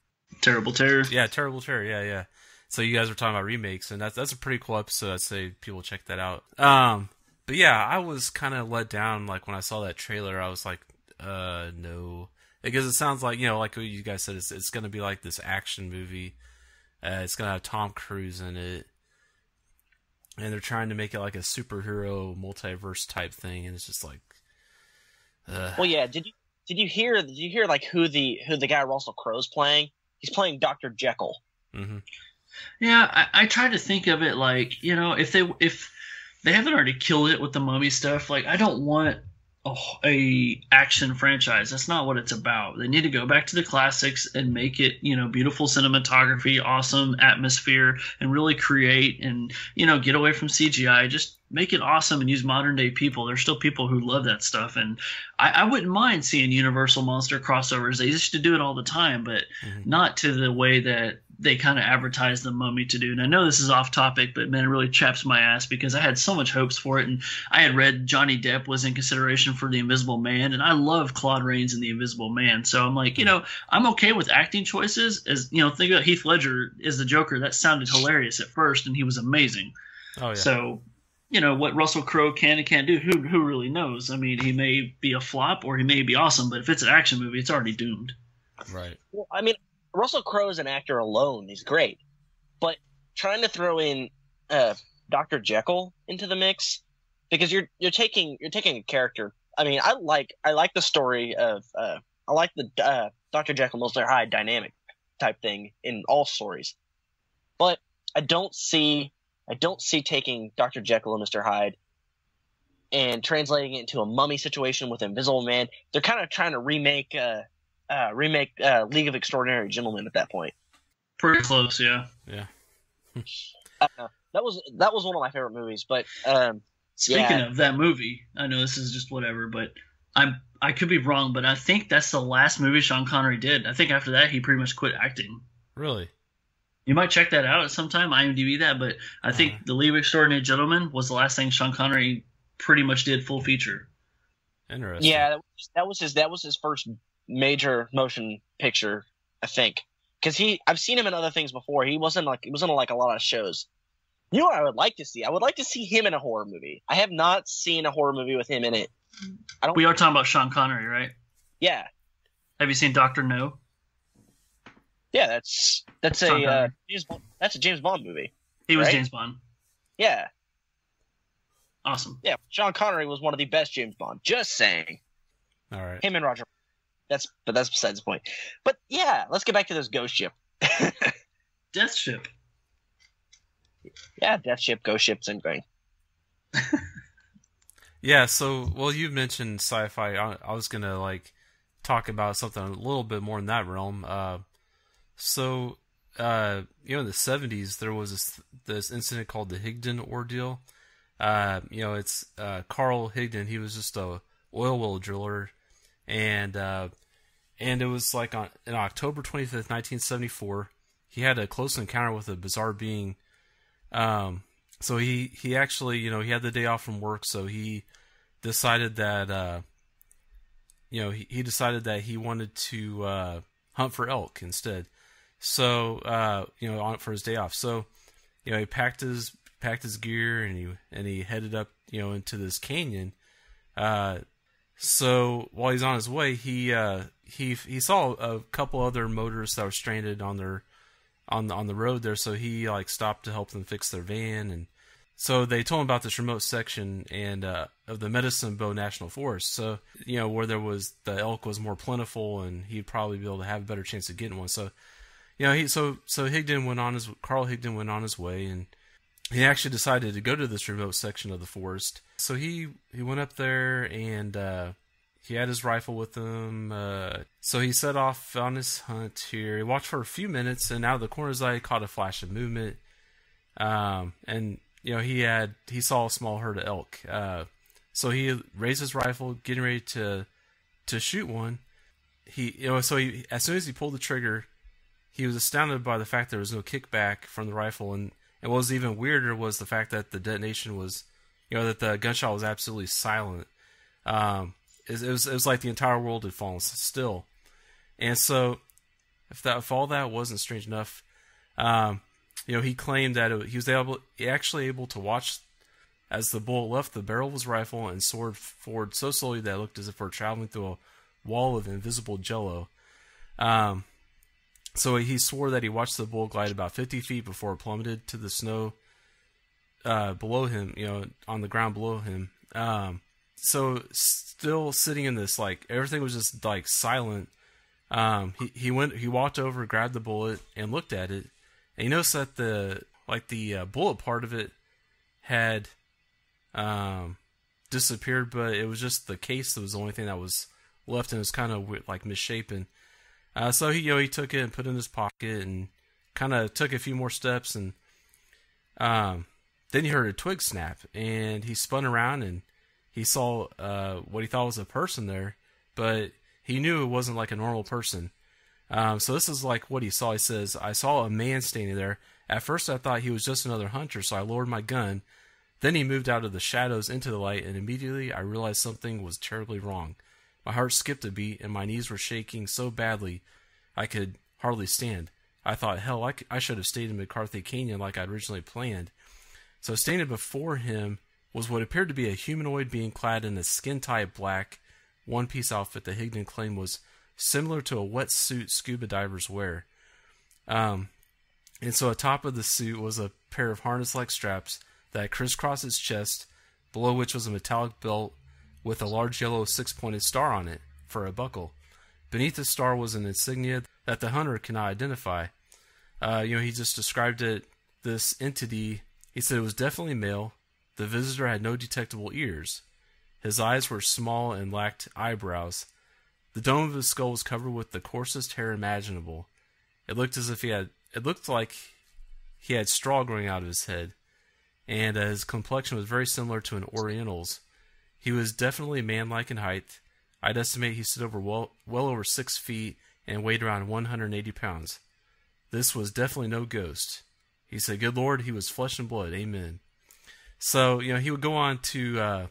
Terrible Terror. Yeah, Terrible Terror. Yeah. So you guys were talking about remakes, and that's a pretty cool episode. I'd say people check that out. But yeah, I was kind of let down. Like when I saw that trailer, I was like, no, because it sounds like like what you guys said, it's going to be like this action movie. It's going to have Tom Cruise in it, and they're trying to make it like a superhero multiverse type thing, and it's just like, Well, yeah. Did you hear like who the guy Russell Crowe's playing? He's playing Dr. Jekyll. Mm-hmm. Yeah, I try to think of it like, if they haven't already killed it with the Mummy stuff, like I don't want a action franchise. That's not what it's about. They need to go back to the classics and make it, beautiful cinematography, awesome atmosphere, and really create and, get away from CGI. Just make it awesome and use modern day people. There's still people who love that stuff. And I wouldn't mind seeing Universal Monster crossovers. They used to do it all the time, but not to the way that they kind of advertised the Mummy to do. And I know this is off topic, but man, it really chaps my ass because I had so much hopes for it. And I had read Johnny Depp was in consideration for The Invisible Man, and I love Claude Rains in The Invisible Man. So I'm like, I'm okay with acting choices. As think about Heath Ledger as the Joker. That sounded hilarious at first, and he was amazing. Oh yeah. So, what Russell Crowe can and can't do, who really knows? I mean, he may be a flop or he may be awesome, but if it's an action movie, it's already doomed. Right. Well, I mean, Russell Crowe as an actor alone is great, but trying to throw in Dr. Jekyll into the mix, because you're taking a character. I mean, I like the story of I like the Dr. Jekyll Mr. Hyde dynamic type thing in all stories, but I don't see taking Dr. Jekyll and Mr. Hyde and translating it into a Mummy situation with Invisible Man. They're kind of trying to remake League of Extraordinary Gentlemen at that point. Pretty close, yeah. Yeah. That was one of my favorite movies. But speaking of that movie, I know this is just whatever, but I could be wrong, but I think that's the last movie Sean Connery did. I think after that he pretty much quit acting. Really? You might check that out at some time, IMDb that, but I think The League of Extraordinary Gentlemen was the last thing Sean Connery pretty much did full feature. Interesting. Yeah, that was his first major motion picture, I think, because I've seen him in other things before. He wasn't like a lot of shows. You know what I would like to see? I would like to see him in a horror movie. I have not seen a horror movie with him in it. We are talking about Sean Connery, right? Yeah. Have you seen Dr. No? Yeah, that's a James Bond movie. He was James Bond. Yeah. Awesome. Yeah, Sean Connery was one of the best James Bond. Just saying. All right. Him and Roger. That's besides the point. But yeah, let's get back to this ghost ship. Death ship. Yeah, death ship, ghost ship, same thing. Yeah, so you mentioned sci-fi. I was gonna talk about something a little bit more in that realm. In the 70s there was this incident called the Higden ordeal. It's Carl Higden. He was just a oil well driller, and it was on October 25th, 1974. He had a close encounter with a bizarre being. So he actually, he had the day off from work, so he decided that he decided that he wanted to hunt for elk instead. So for his day off. So he packed his gear and he headed up into this canyon. So while he's on his way, he saw a couple other motorists that were stranded on the road there. So he stopped to help them fix their van, and so they told him about this remote section and of the Medicine Bow National Forest. So where the elk was more plentiful, and he'd probably be able to have a better chance of getting one. So Carl Higden went on his way, and he actually decided to go to this remote section of the forest. So he went up there, and he had his rifle with him. So he set off on his hunt here. He watched for a few minutes, and out of the corner of his eye, he caught a flash of movement. And he saw a small herd of elk. So he raised his rifle, getting ready to shoot one. As soon as he pulled the trigger, he was astounded by the fact there was no kickback from the rifle, and what was even weirder was the fact that the detonation was, that the gunshot was absolutely silent. It was like the entire world had fallen still. And so, if all that wasn't strange enough, he claimed that he was actually able to watch as the bullet left the barrel of his rifle and soared forward so slowly that it looked as if it were traveling through a wall of invisible jello. So he swore that he watched the bullet glide about 50 feet before it plummeted to the snow below him, on the ground below him. so still sitting in this, like, everything was just like silent. He walked over, grabbed the bullet, and looked at it, and he noticed that the bullet part of it had disappeared, but it was just the case that was the only thing that was left, and it was kind of like misshapen. So he took it and put it in his pocket and kind of took a few more steps, and then he heard a twig snap, and he spun around and he saw what he thought was a person there, but he knew it wasn't like a normal person. So this is like what he saw. He says, "I saw a man standing there. At first I thought he was just another hunter, so I lowered my gun. Then he moved out of the shadows into the light, and immediately I realized something was terribly wrong. My heart skipped a beat, and my knees were shaking so badly I could hardly stand. I thought, hell, I should have stayed in McCarthy Canyon like I'd originally planned." So standing before him was what appeared to be a humanoid being clad in a skin-tight black one-piece outfit that Higden claimed was similar to a wetsuit scuba divers wear. And so atop of the suit was a pair of harness-like straps that crisscrossed his chest, below which was a metallic belt with a large yellow six-pointed star on it for a buckle. Beneath the star was an insignia that the hunter cannot identify. He just described it, this entity. He said it was definitely male. The visitor had no detectable ears. His eyes were small and lacked eyebrows. The dome of his skull was covered with the coarsest hair imaginable. It looked like he had straw growing out of his head, and his complexion was very similar to an Oriental's. He was definitely man-like in height. I'd estimate he stood over well over 6 feet and weighed around 180 pounds. This was definitely no ghost. He said, "Good Lord, he was flesh and blood. Amen." So, he would go on to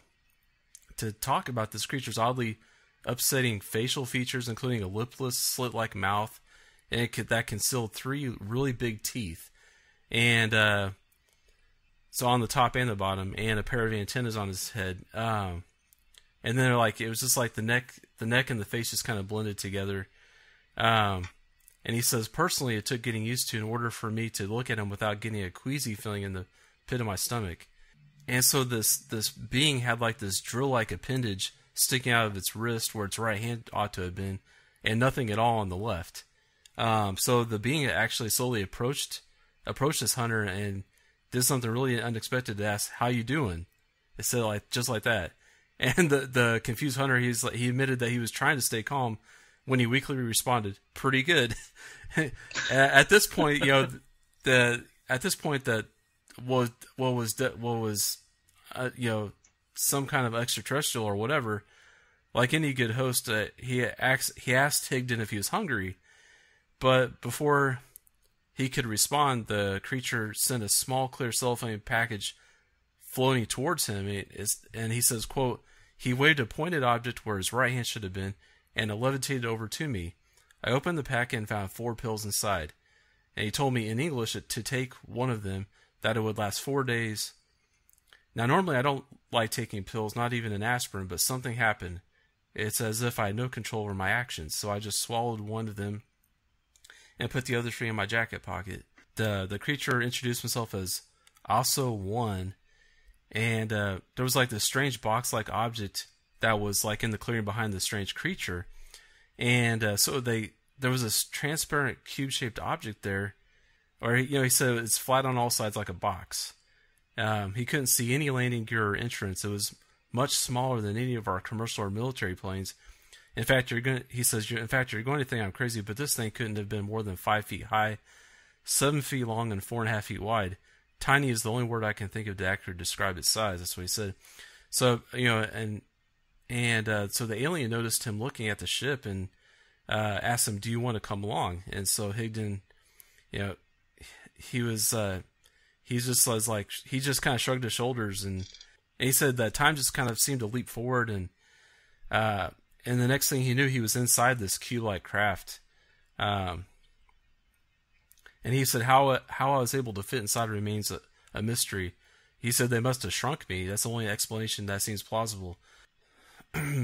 talk about this creature's oddly upsetting facial features, including a lipless, slit-like mouth, and that concealed 3 really big teeth, and so on the top and the bottom, and a pair of antennas on his head. And then it was just like the neck and the face just kind of blended together. And he says, personally, it took getting used to in order for me to look at him without getting a queasy feeling in the pit of my stomach. And so this being had like this drill-like appendage sticking out of its wrist where its right hand ought to have been, and nothing at all on the left. So the being actually slowly approached this hunter and did something really unexpected to ask, "How you doing?" It said just like that. And the confused hunter, he admitted that he was trying to stay calm when he weakly responded, "Pretty good." At this point, that was some kind of extraterrestrial or whatever. Like any good host, he asked Higden if he was hungry, but before he could respond, the creature sent a small, clear cellophane package floating towards him, and he says, quote, "He waved a pointed object where his right hand should have been, and it levitated over to me. I opened the packet and found 4 pills inside. And he told me in English to take one of them, that it would last 4 days. Now, normally I don't like taking pills, not even an aspirin, but something happened. It's as if I had no control over my actions, so I just swallowed one of them and put the other 3 in my jacket pocket." The creature introduced himself as Also One, and there was like this strange box-like object that was like in the clearing behind the strange creature, and so there was this transparent cube-shaped object there, or he said it's flat on all sides like a box. He couldn't see any landing gear or entrance. It was much smaller than any of our commercial or military planes. In fact, you're going to think I'm crazy, but this thing couldn't have been more than 5 feet high, 7 feet long, and 4.5 feet wide. Tiny is the only word I can think of to accurately describe its size. That's what he said. So, so the alien noticed him looking at the ship and asked him, "Do you want to come along?" And so Higden, he just kind of shrugged his shoulders, and he said that time just kind of seemed to leap forward, and the next thing he knew, he was inside this cube-like craft. And he said how I was able to fit inside remains a mystery. He said they must have shrunk me. That's the only explanation that seems plausible.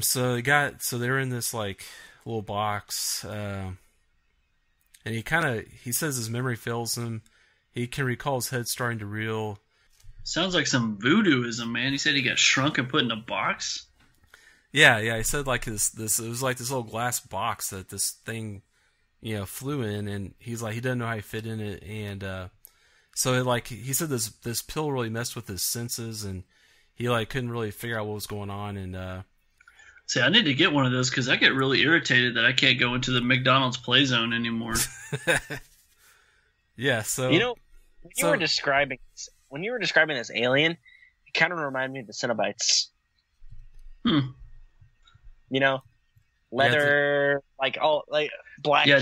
So they're in this like little box, and he says his memory fails him. He can recall his head starting to reel. Sounds like some voodooism, man. He said he got shrunk and put in a box. Yeah. He said like this. It was like this little glass box that this thing, flew in, and he's like he doesn't know how he fit in it, and so he said this pill really messed with his senses, and he like couldn't really figure out what was going on, and see, I need to get one of those because I get really irritated that I can't go into the McDonald's play zone anymore. Yeah, so when you were describing this alien, it kind of reminded me of the Cenobites. Leather, like black. Yeah,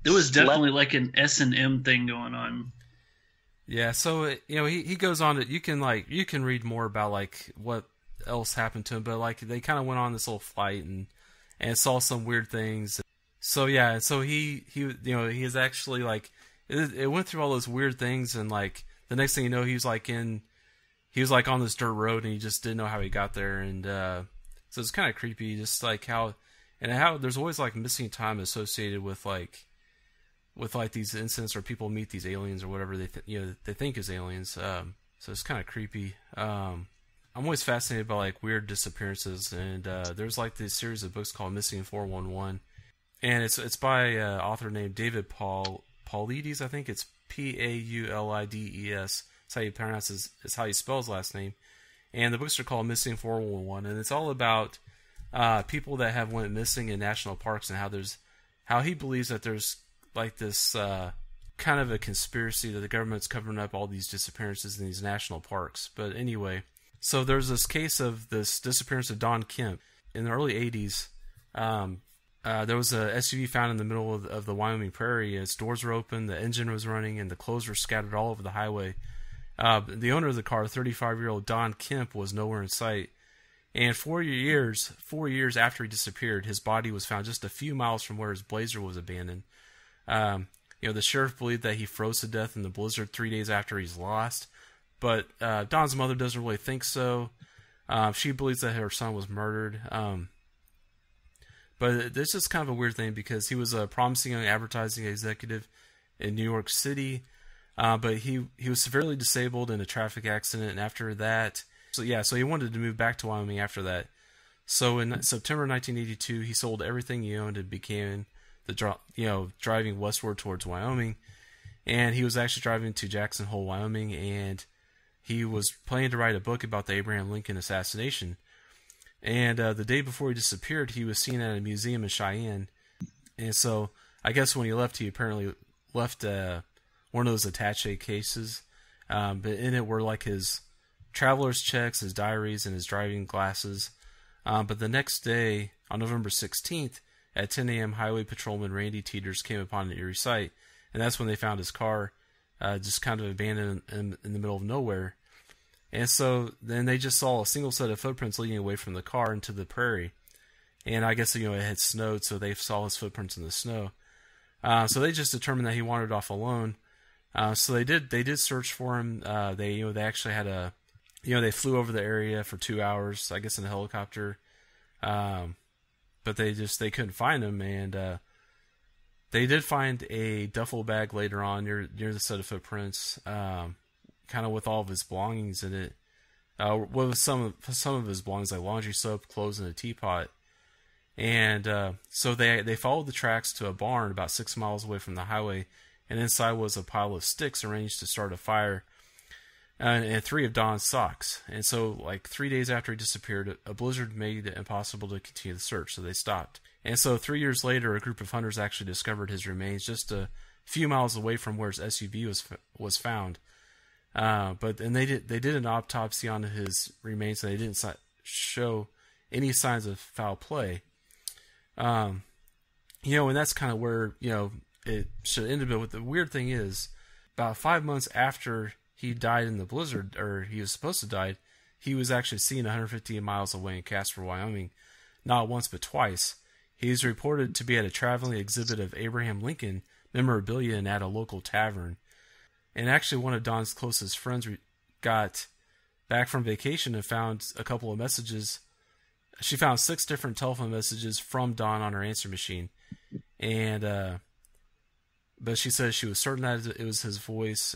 there was definitely like an S&M thing going on. Yeah, so he goes on to you can read more about like what else happened to him, but like they kind of went on this little flight and saw some weird things. So yeah, so he is actually like it went through all those weird things, and like the next thing you know, he was like on this dirt road, and he just didn't know how he got there, and so it's kind of creepy, just like how there's always like missing time associated with these incidents where people meet these aliens or whatever they think is aliens. So it's kind of creepy. I'm always fascinated by like weird disappearances, and there's like this series of books called Missing 411, and it's by an author named David Paulides. I think it's Paulides. That's how you pronounce it's how you spell his last name. And the books are called Missing 411, and it's all about people that have went missing in national parks, and how he believes that there's like this kind of a conspiracy that the government's covering up all these disappearances in these national parks. But anyway, so there's this case of this disappearance of Don Kemp in the early 80s. There was a SUV found in the middle of the Wyoming prairie. Its doors were open, the engine was running, and the clothes were scattered all over the highway. The owner of the car, 35-year-old Don Kemp, was nowhere in sight. And 4 years after he disappeared, his body was found just a few miles from where his Blazer was abandoned. The sheriff believed that he froze to death in the blizzard 3 days after he's lost, but Don's mother doesn't really think so. She believes that her son was murdered. But this is kind of a weird thing because he was a promising young advertising executive in New York City, but he was severely disabled in a traffic accident, and after that, so he wanted to move back to Wyoming after that. So in September 1982, he sold everything he owned and began driving westward towards Wyoming, and he was actually driving to Jackson Hole, Wyoming, and he was planning to write a book about the Abraham Lincoln assassination. And the day before he disappeared, he was seen at a museum in Cheyenne, and so I guess when he left, he apparently left one of those attaché cases, but in it were like his traveler's checks, his diaries, and his driving glasses. But the next day, on November 16th, at 10 a.m., Highway Patrolman Randy Teeters came upon an eerie sight, and that's when they found his car just kind of abandoned in the middle of nowhere. And so then they just saw a single set of footprints leading away from the car into the prairie. And I guess, it had snowed, so they saw his footprints in the snow. So they just determined that he wandered off alone. So they did search for him. They actually had they flew over the area for 2 hours, I guess in a helicopter. But they couldn't find him, and they did find a duffel bag later on near the set of footprints, kind of with all of his belongings in it. With some of his belongings like laundry soap, clothes, and a teapot. And so they followed the tracks to a barn about 6 miles away from the highway, and inside was a pile of sticks arranged to start a fire, and 3 of Don's socks. And so, like 3 days after he disappeared, a blizzard made it impossible to continue the search, so they stopped. And so 3 years later, a group of hunters actually discovered his remains just a few miles away from where his SUV was found. But they did an autopsy on his remains, and they didn't show any signs of foul play. And that's kind of where it should end. But what the weird thing is, about 5 months after he died in the blizzard, or he was supposed to die, he was actually seen 150 miles away in Casper, Wyoming, not once but twice. He is reported to be at a traveling exhibit of Abraham Lincoln memorabilia and at a local tavern. And actually, one of Don's closest friends got back from vacation and found a couple of messages. She found 6 different telephone messages from Don on her answer machine, and but she says she was certain that it was his voice.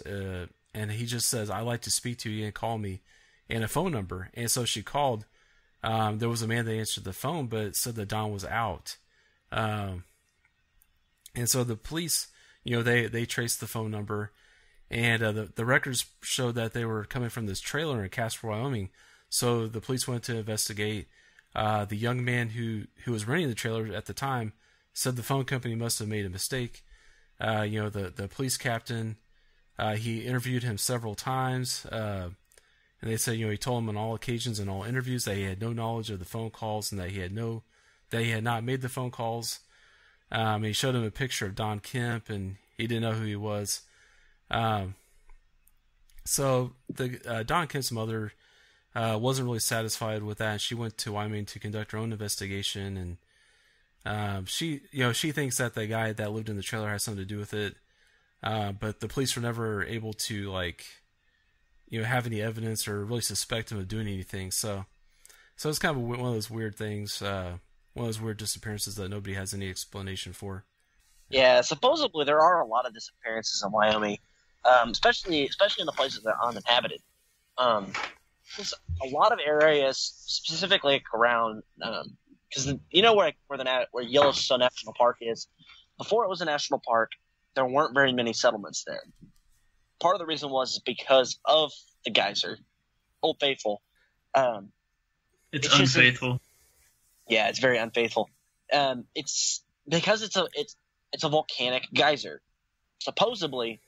And he just says, "I'd like to speak to you and call me," and a phone number. And so she called, there was a man that answered the phone, but it said that Don was out. And so the police, they traced the phone number, and the records showed that they were coming from this trailer in Casper, Wyoming. So the police went to investigate. The young man who was renting the trailer at the time said the phone company must have made a mistake. The police captain, he interviewed him several times, and they said, he told him on all occasions and all interviews that he had no knowledge of the phone calls and that he had not made the phone calls. He showed him a picture of Don Kemp, and he didn't know who he was. So Don Kemp's mother wasn't really satisfied with that. She went to Wyoming to conduct her own investigation, and she thinks that the guy that lived in the trailer has something to do with it. But the police were never able to have any evidence or really suspect him of doing anything. So it's kind of one of those weird things, one of those weird disappearances that nobody has any explanation for. Yeah, supposedly there are a lot of disappearances in Wyoming, especially in the places that are uninhabited. There's a lot of areas, specifically around, because where Yellowstone National Park is. Before it was a national park, there weren't very many settlements there. Part of the reason was because of the geyser, Old Faithful. It's unfaithful. Yeah, it's very unfaithful. It's because it's a volcanic geyser. Supposedly,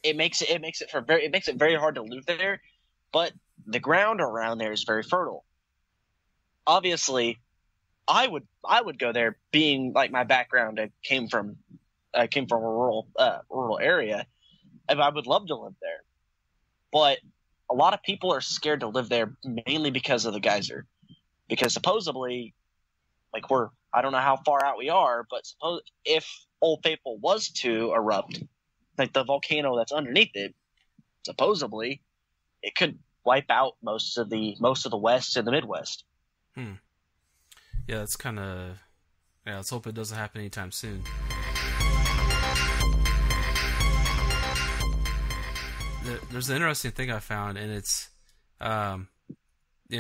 it makes it very hard to live there, but the ground around there is very fertile. Obviously, I would go there, being like my background. I came from a rural area, and I would love to live there. But a lot of people are scared to live there, mainly because of the geyser. Because supposedly, I don't know how far out we are, but suppose if Old Faithful was to erupt, like the volcano that's underneath it, supposedly it could wipe out most of the West and the Midwest. Yeah, that's kind of... Yeah, let's hope it doesn't happen anytime soon. There's an interesting thing I found, and it's... some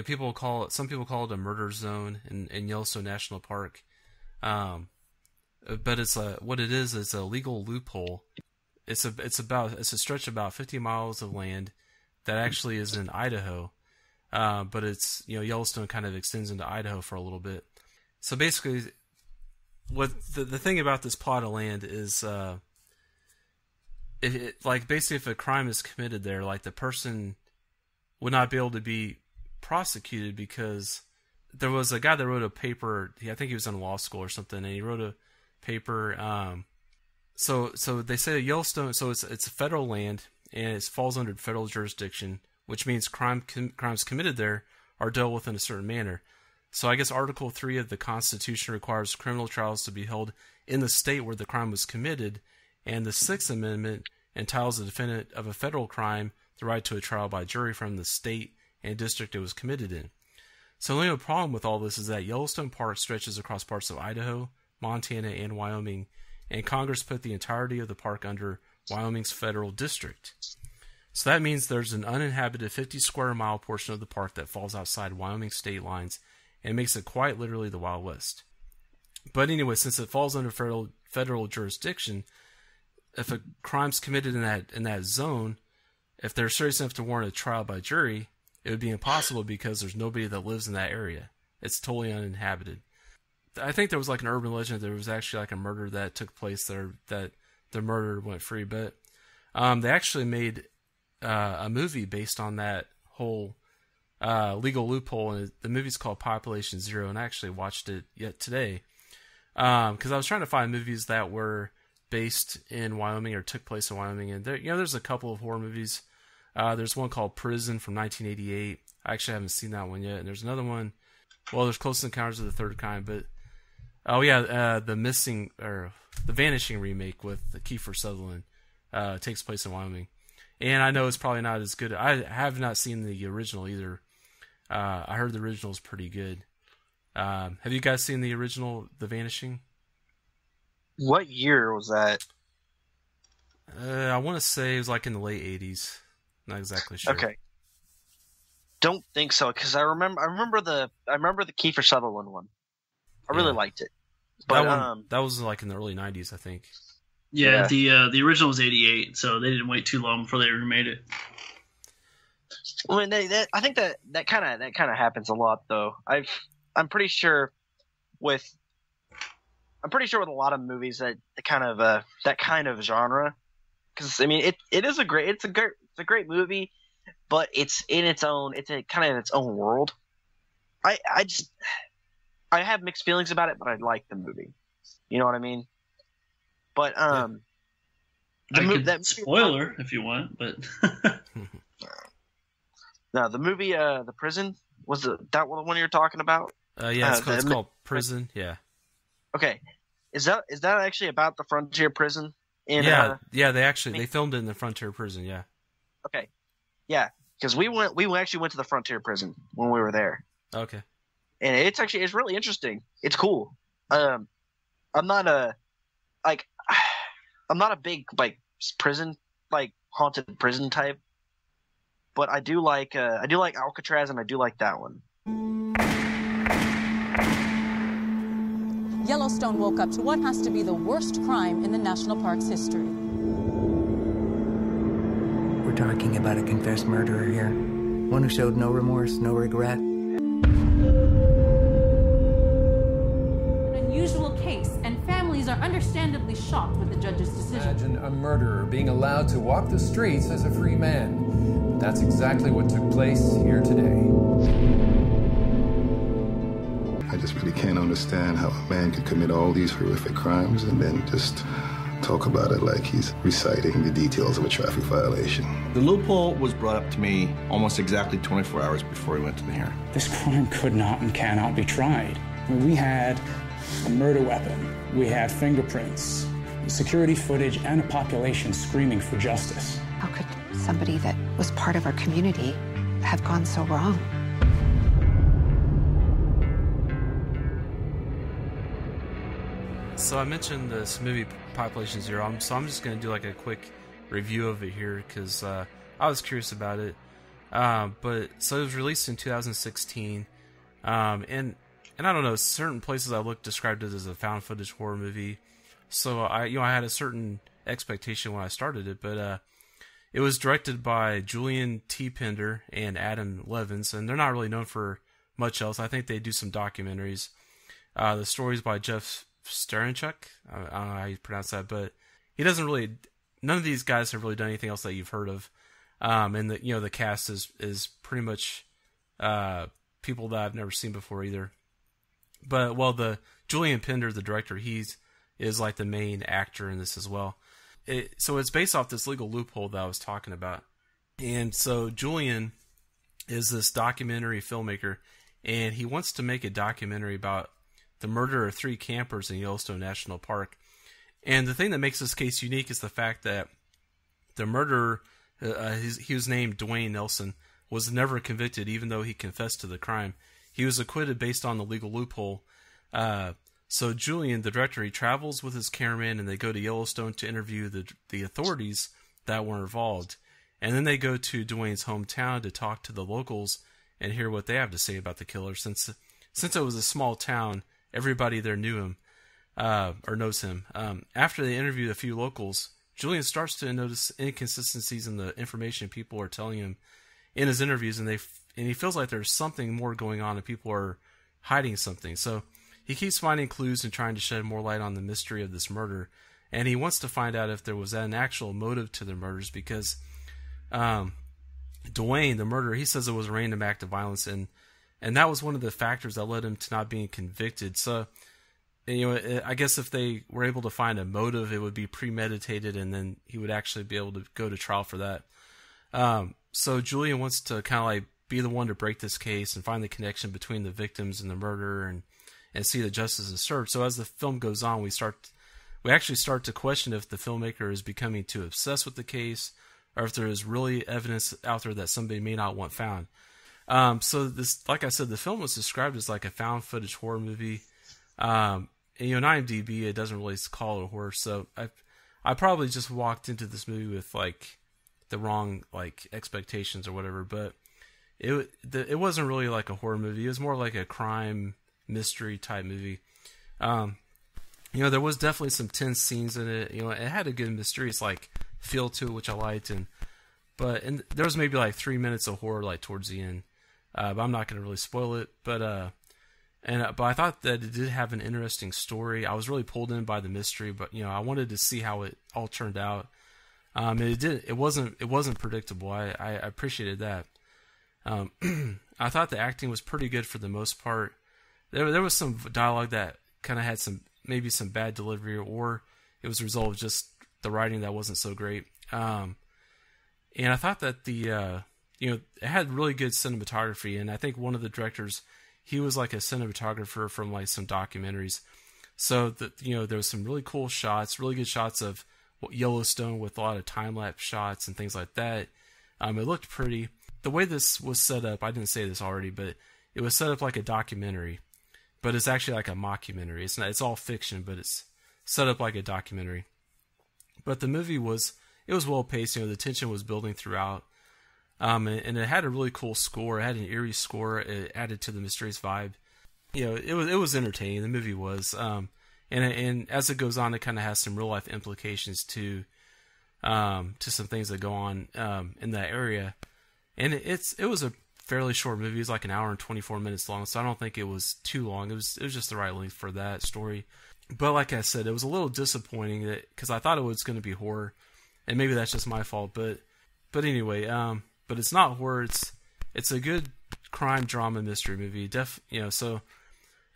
people call it a murder zone in Yellowstone National Park. But it's what it is a legal loophole. It's a stretch of about 50 miles of land that actually is in Idaho. But it's, Yellowstone kind of extends into Idaho for a little bit. So basically, what the thing about this plot of land is, if a crime is committed there, the person would not be able to be prosecuted because there was a guy that wrote a paper. I think he was in law school or something, and he wrote a paper. So they say Yellowstone. So it's federal land, and it falls under federal jurisdiction, which means crimes committed there are dealt with in a certain manner. So I guess Article 3 of the Constitution requires criminal trials to be held in the state where the crime was committed, and the Sixth Amendment entitles the defendant of a federal crime the right to a trial by jury from the state and district it was committed in. So the only problem with all this is that Yellowstone Park stretches across parts of Idaho, Montana, and Wyoming, and Congress put the entirety of the park under Wyoming's federal district. So that means there's an uninhabited 50 square mile portion of the park that falls outside Wyoming state lines and makes it quite literally the Wild West. But anyway, since it falls under federal jurisdiction, if a crime's committed in that zone, if they're serious enough to warrant a trial by jury, it would be impossible because there's nobody that lives in that area. It's totally uninhabited. I think there was an urban legend that there was actually a murder that took place there, that the murderer went free. But they actually made a movie based on that whole legal loophole, and the movie's called Population Zero, and I actually watched it yet today because I was trying to find movies that were based in Wyoming or took place in Wyoming, and there's a couple of horror movies. There's one called Prison from 1988. I actually haven't seen that one yet, and there's another one. Well, there's Close Encounters of the Third Kind, but the Vanishing remake with Kiefer Sutherland takes place in Wyoming, and I know it's probably not as good. I have not seen the original either. I heard the original is pretty good. Have you guys seen the original, The Vanishing? What year was that? I want to say it was in the late 80s. Not exactly sure. Okay. don't think so because I remember the Kiefer Sutherland one. I really liked it. But that was like in the early 90s, I think. Yeah, the original was 88, so they didn't wait too long before they remade it. I mean, I think that kind of happens a lot, though. I'm pretty sure with a lot of movies that kind of genre, because I mean it's a great movie, but it's kind of in its own world. I have mixed feelings about it, but I like the movie. You know what I mean? But spoiler if you want, but no, the movie The Prison was that one you're talking about? Yeah, it's called Prison. Yeah. Okay, is that actually about the frontier prison? They filmed it in the frontier prison. Yeah. Okay, yeah, because we actually went to the frontier prison when we were there. Okay. And it's really interesting. It's cool. I'm not a big prison haunted prison type, but I do like Alcatraz, and I do like that one. Yellowstone woke up to what has to be the worst crime in the national park's history. We're talking about a confessed murderer here. One who showed no remorse, no regret. An unusual case, and families are understandably shocked with the judge's decision. Imagine a murderer being allowed to walk the streets as a free man. But that's exactly what took place here today. I just really can't understand how a man could commit all these horrific crimes and then just talk about it like he's reciting the details of a traffic violation. The loophole was brought up to me almost exactly 24 hours before we went to the hearing. This crime could not and cannot be tried. I mean, we had a murder weapon, we had fingerprints, security footage, and a population screaming for justice. How could somebody that was part of our community have gone so wrong? So I mentioned this movie Population Zero, so I'm just going to do like a quick review of it here because I was curious about it. But so it was released in 2016, and I don't know, certain places I looked described it as a found footage horror movie. So I had a certain expectation when I started it, but it was directed by Julian T. Pender and Adam Levins, and they're not really known for much else. I think they do some documentaries. The story's by Jeff Starenchuk. I don't know how you pronounce that, but he doesn't really. None of these guys have really done anything else that you've heard of. And the cast is pretty much people that I've never seen before either. But the Julian Pender, the director, is like the main actor in this as well. So it's based off this legal loophole that I was talking about. And so Julian is this documentary filmmaker, and he wants to make a documentary about the murder of 3 campers in Yellowstone National Park. And the thing that makes this case unique is the fact that the murderer, he was named Dwayne Nelson, was never convicted even though he confessed to the crime. He was acquitted based on the legal loophole. So Julian, the director, he travels with his cameraman and they go to Yellowstone to interview the authorities that were involved. And then they go to Dwayne's hometown to talk to the locals and hear what they have to say about the killer. Since it was a small town, everybody there knew him, or knows him. After they interviewed a few locals, Julian starts to notice inconsistencies in the information people are telling him in his interviews, and he feels like there's something more going on and people are hiding something. So he keeps finding clues and trying to shed more light on the mystery of this murder, and he wants to find out if there was an actual motive to the murders because Dwayne, the murderer, he says it was a random act of violence, and that was one of the factors that led him to not being convicted. So, I guess if they were able to find a motive, it would be premeditated, and then he would actually be able to go to trial for that. So Julian wants to kind of like be the one to break this case and find the connection between the victims and the murderer, and see that justice is served. So as the film goes on, we actually start to question if the filmmaker is becoming too obsessed with the case, or if there is really evidence out there that somebody may not want found. So this, like I said, the film was described as like a found footage horror movie. And, in IMDb, it doesn't really call it a horror. So I probably just walked into this movie with like the wrong like expectations or whatever. But it wasn't really like a horror movie. It was more like a crime mystery type movie. There was definitely some tense scenes in it. It had a good mysterious like feel to it, which I liked, but there was maybe like 3 minutes of horror like towards the end. But I'm not going to really spoil it. But I thought that it did have an interesting story. I was really pulled in by the mystery, but I wanted to see how it all turned out. It wasn't predictable. I appreciated that. I thought the acting was pretty good for the most part. There was some dialogue that kind of had some bad delivery, or it was a result of just the writing that wasn't so great. And I thought that it had really good cinematography, and I think one of the directors, he was like a cinematographer from like some documentaries. So there was some really cool shots, really good shots of Yellowstone with a lot of time-lapse shots and things like that. It looked pretty. The way this was set up, I didn't say this already, but it was set up like a documentary, but it's actually like a mockumentary. It's all fiction, but it's set up like a documentary. But the movie was well paced. The tension was building throughout, and it had a really cool score. It had an eerie score. It added to the mysterious vibe. It was entertaining. The movie was, and as it goes on, it kind of has some real life implications to some things that go on in that area. And it was a fairly short movie. It was like an hour and 24 minutes long, so I don't think it was too long. It was just the right length for that story. But like I said, it was a little disappointing because I thought it was going to be horror, and maybe that's just my fault. But anyway, but it's not horror. It's a good crime drama mystery movie. So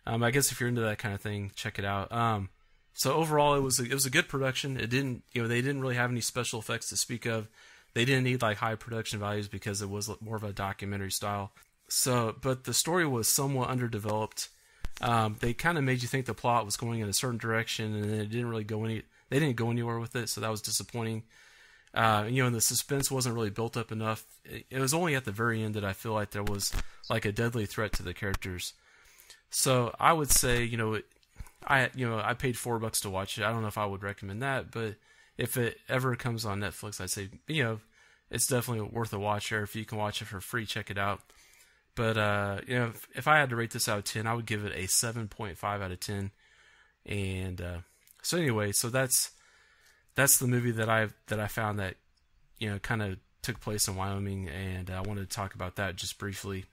I guess if you're into that kind of thing, check it out. So overall, it was a good production. It didn't they didn't really have any special effects to speak of. They didn't need like high production values because it was more of a documentary style. So, but the story was somewhat underdeveloped. They kind of made you think the plot was going in a certain direction, and it didn't really they didn't go anywhere with it, so that was disappointing. And the suspense wasn't really built up enough. It was only at the very end that I feel like there was like a deadly threat to the characters. So I would say, I paid $4 to watch it. I don't know if I would recommend that, but if it ever comes on Netflix, I'd say, it's definitely worth a watch. Or if you can watch it for free, check it out. But if I had to rate this out of 10, I would give it a 7.5 out of 10. And so anyway, so that's the movie that I found that kind of took place in Wyoming, and I wanted to talk about that just briefly.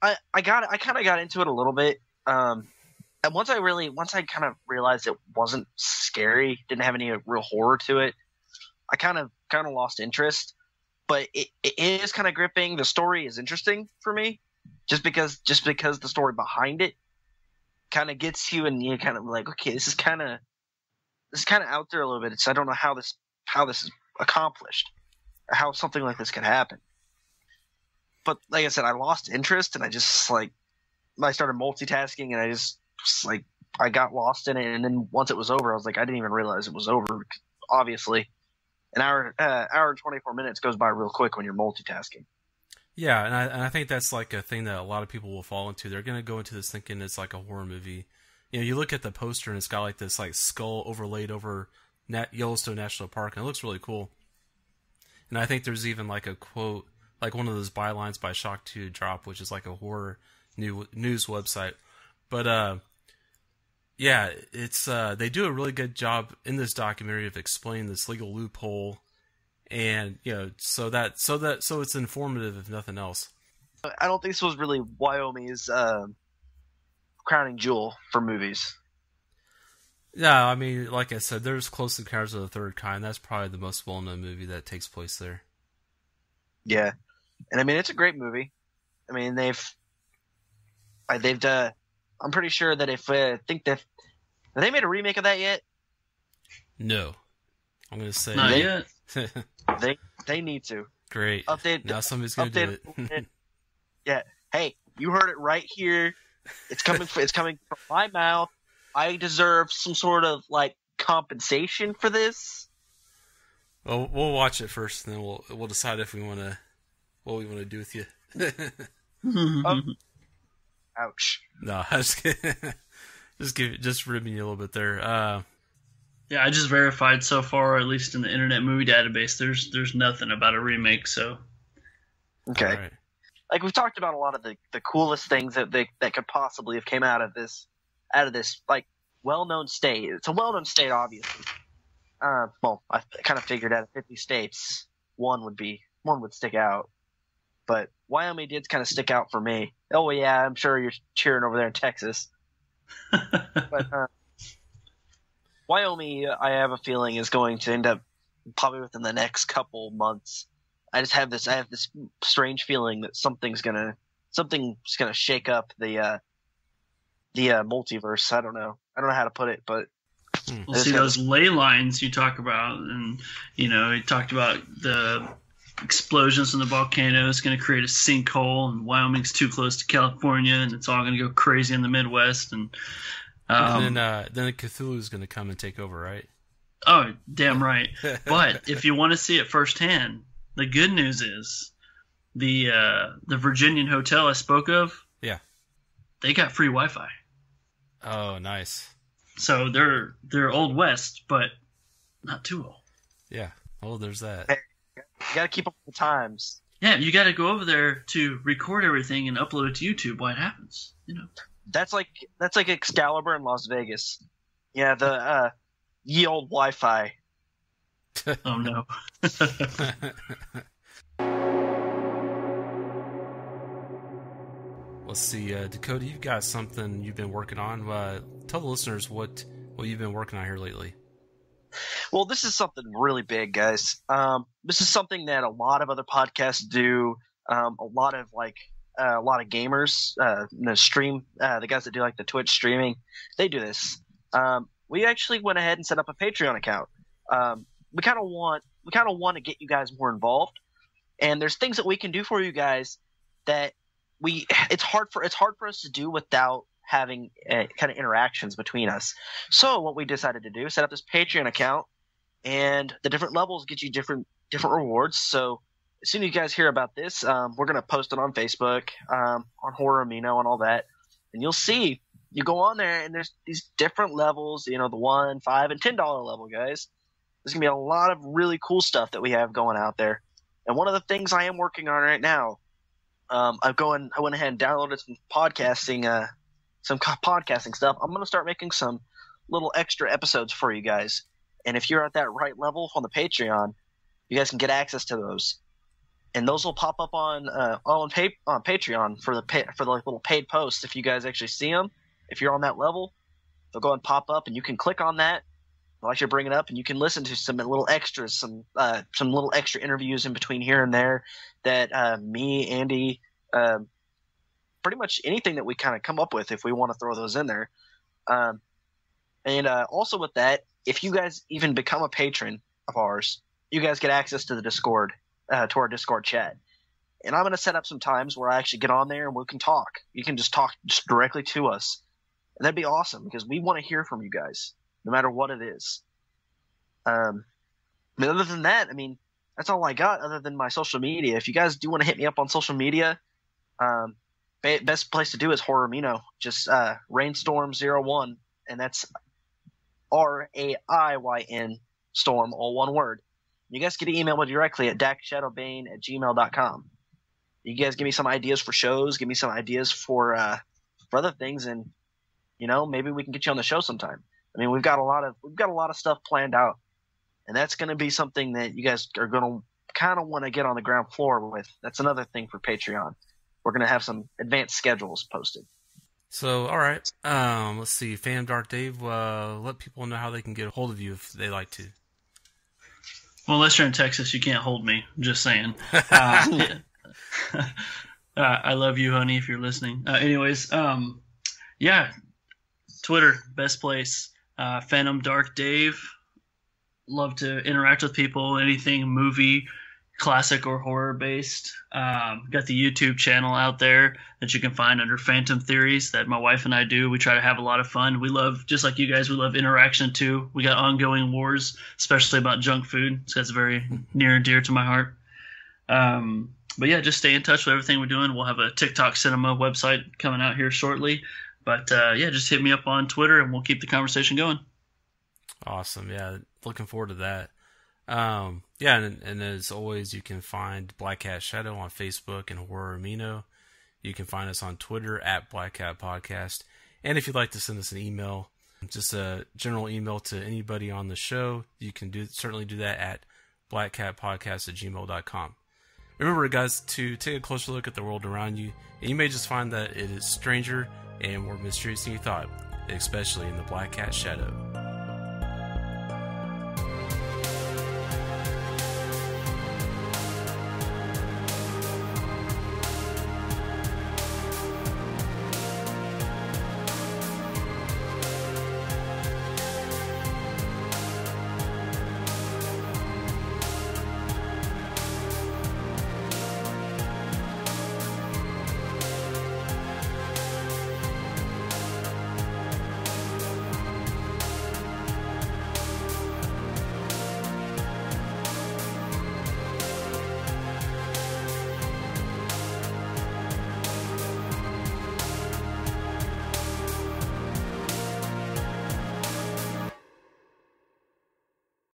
I kind of got into it a little bit. And once I kind of realized it wasn't scary, didn't have any real horror to it, I kind of lost interest. But it is kind of gripping. The story is interesting for me, just because the story behind it kind of gets you, and you kind of like, okay, this is kind of out there a little bit. I don't know how this is accomplished, or how something like this could happen. But like I said, I lost interest, and I just I started multitasking, and I got lost in it. And then once it was over, I was like, I didn't even realize it was over. Obviously, an hour and 24 minutes goes by real quick when you're multitasking. Yeah, and I think that's like a thing that a lot of people will fall into. They're going to go into this thinking it's like a horror movie. You look at the poster and it's got like this like skull overlaid over Yellowstone National Park, and it looks really cool. And I think there's even like a quote, like one of those bylines by Shock to Drop, which is like a horror news website. But yeah, it's they do a really good job in this documentary of explaining this legal loophole, and so it's informative if nothing else. I don't think this was really Wyoming's crowning jewel for movies. Yeah, I mean, like I said, there's Close Encounters of the Third Kind. That's probably the most well-known movie that takes place there. Yeah, and I mean, it's a great movie. I mean, they've I'm pretty sure that have they made a remake of that yet? No, I'm gonna say not yet. They need to. Great. Now somebody's gonna do it. Yeah. Hey, you heard it right here. It's coming from my mouth. I deserve some sort of like compensation for this. Well, we'll watch it first, and then we'll decide if what we want to do with you. Ouch. No, I was just ribbing you a little bit there. Yeah, I just verified so far, at least in the Internet Movie Database, there's nothing about a remake. So okay. All right. like we've talked about a lot of the coolest things that could possibly have came out of this like well-known state. It's a well-known state, obviously. Well, I kind of figured out of 50 states, one would stick out, but Wyoming did kind of stick out for me. Oh yeah, I'm sure you're cheering over there in Texas, but Wyoming, I have a feeling, is going to end up probably within the next couple months. I have this strange feeling that something's gonna shake up the multiverse. I don't know how to put it, but we'll see those ley lines you talk about, and you talked about the explosions in the volcano. It's going to create a sinkhole, and Wyoming's too close to California, and it's all going to go crazy in the Midwest, and then Cthulhu's going to come and take over, right? Oh, damn right. But if you want to see it firsthand, the good news is the Virginian hotel I spoke of. Yeah, they got free Wi-Fi. Oh, nice. So they're Old West, but not too old. Yeah. Oh, there's that. Hey, you got to keep up with the times. Yeah, you got to go over there to record everything and upload it to YouTube while it happens. That's like Excalibur in Las Vegas. Yeah, the ye old Wi-Fi. Oh no. Let's see, Dakota, you've got something you've been working on. Tell the listeners what you've been working on here lately. Well, this is something really big, guys. This is something that a lot of other podcasts do. A lot of gamers, the guys that do like the Twitch streaming, they do this. We actually went ahead and set up a Patreon account. We kind of want to get you guys more involved, and there's things that we can do for you guys that it's hard for us to do without having kind of interactions between us. So what we decided to do is set up this Patreon account, and the different levels get you different rewards. So as soon as you guys hear about this, we're gonna post it on Facebook, on Horror Amino and all that, and you'll see. You go on there, and there's these different levels. The $1, $5, and $10 level, guys. There's gonna be a lot of really cool stuff that we have going out there. And one of the things I am working on right now, I went ahead and downloaded some podcasting stuff. I'm gonna start making some little extra episodes for you guys. And if you're at that right level on the Patreon, you guys can get access to those. And those will pop up on Patreon for the little paid posts. If you guys actually see them, if you're on that level, they'll go and pop up, and you can click on that. They'll actually bring it up, and you can listen to some little extras, some little extra interviews in between here and there that me, Andy, pretty much anything that we kind of come up with, if we want to throw those in there. And also with that, if you guys even become a patron of ours, you guys get access to the Discord, to our Discord chat. And I'm going to set up some times where I actually get on there and we can talk. You can just talk just directly to us. And that'd be awesome, because we want to hear from you guys, no matter what it is. Other than that, that's all I got other than my social media. If you guys do want to hit me up on social media, best place to do is Horror Amino. Just Rainstorm01, and that's RAIYN Storm, all one word. You guys can email me directly at dakshadowbane@gmail.com. You guys give me some ideas for shows, give me some ideas for other things, and maybe we can get you on the show sometime. We've got a lot of stuff planned out, and that's going to be something that you guys are going to kind of want to get on the ground floor with. That's another thing for Patreon. We're going to have some advanced schedules posted. So, all right, let's see. Phantom Dark Dave, let people know how they can get a hold of you if they like to. Well, unless you're in Texas, you can't hold me. I'm just saying. I love you, honey, if you're listening. Anyways, yeah, Twitter, best place. Phantom Dark Dave. Love to interact with people. Anything movie, classic or horror based. Got the YouTube channel out there that you can find under Phantom Theories that my wife and I do. We try to have a lot of fun. We love, just like you guys, we love interaction too. We got ongoing wars, especially about junk food. So that's very near and dear to my heart. But yeah, just stay in touch with everything we're doing. We'll have a TikTok Cinema website coming out here shortly. But yeah, just hit me up on Twitter and we'll keep the conversation going. Awesome. Yeah, looking forward to that. Yeah, and as always, you can find Black Cat Shadow on Facebook and Horror Amino. You can find us on Twitter at Black Cat Podcast. And if you'd like to send us an email, just a general email to anybody on the show, you can certainly do that at blackcatpodcast@gmail.com. Remember, guys, to take a closer look at the world around you, and you may just find that it is stranger and more mysterious than you thought, especially in the Black Cat Shadow.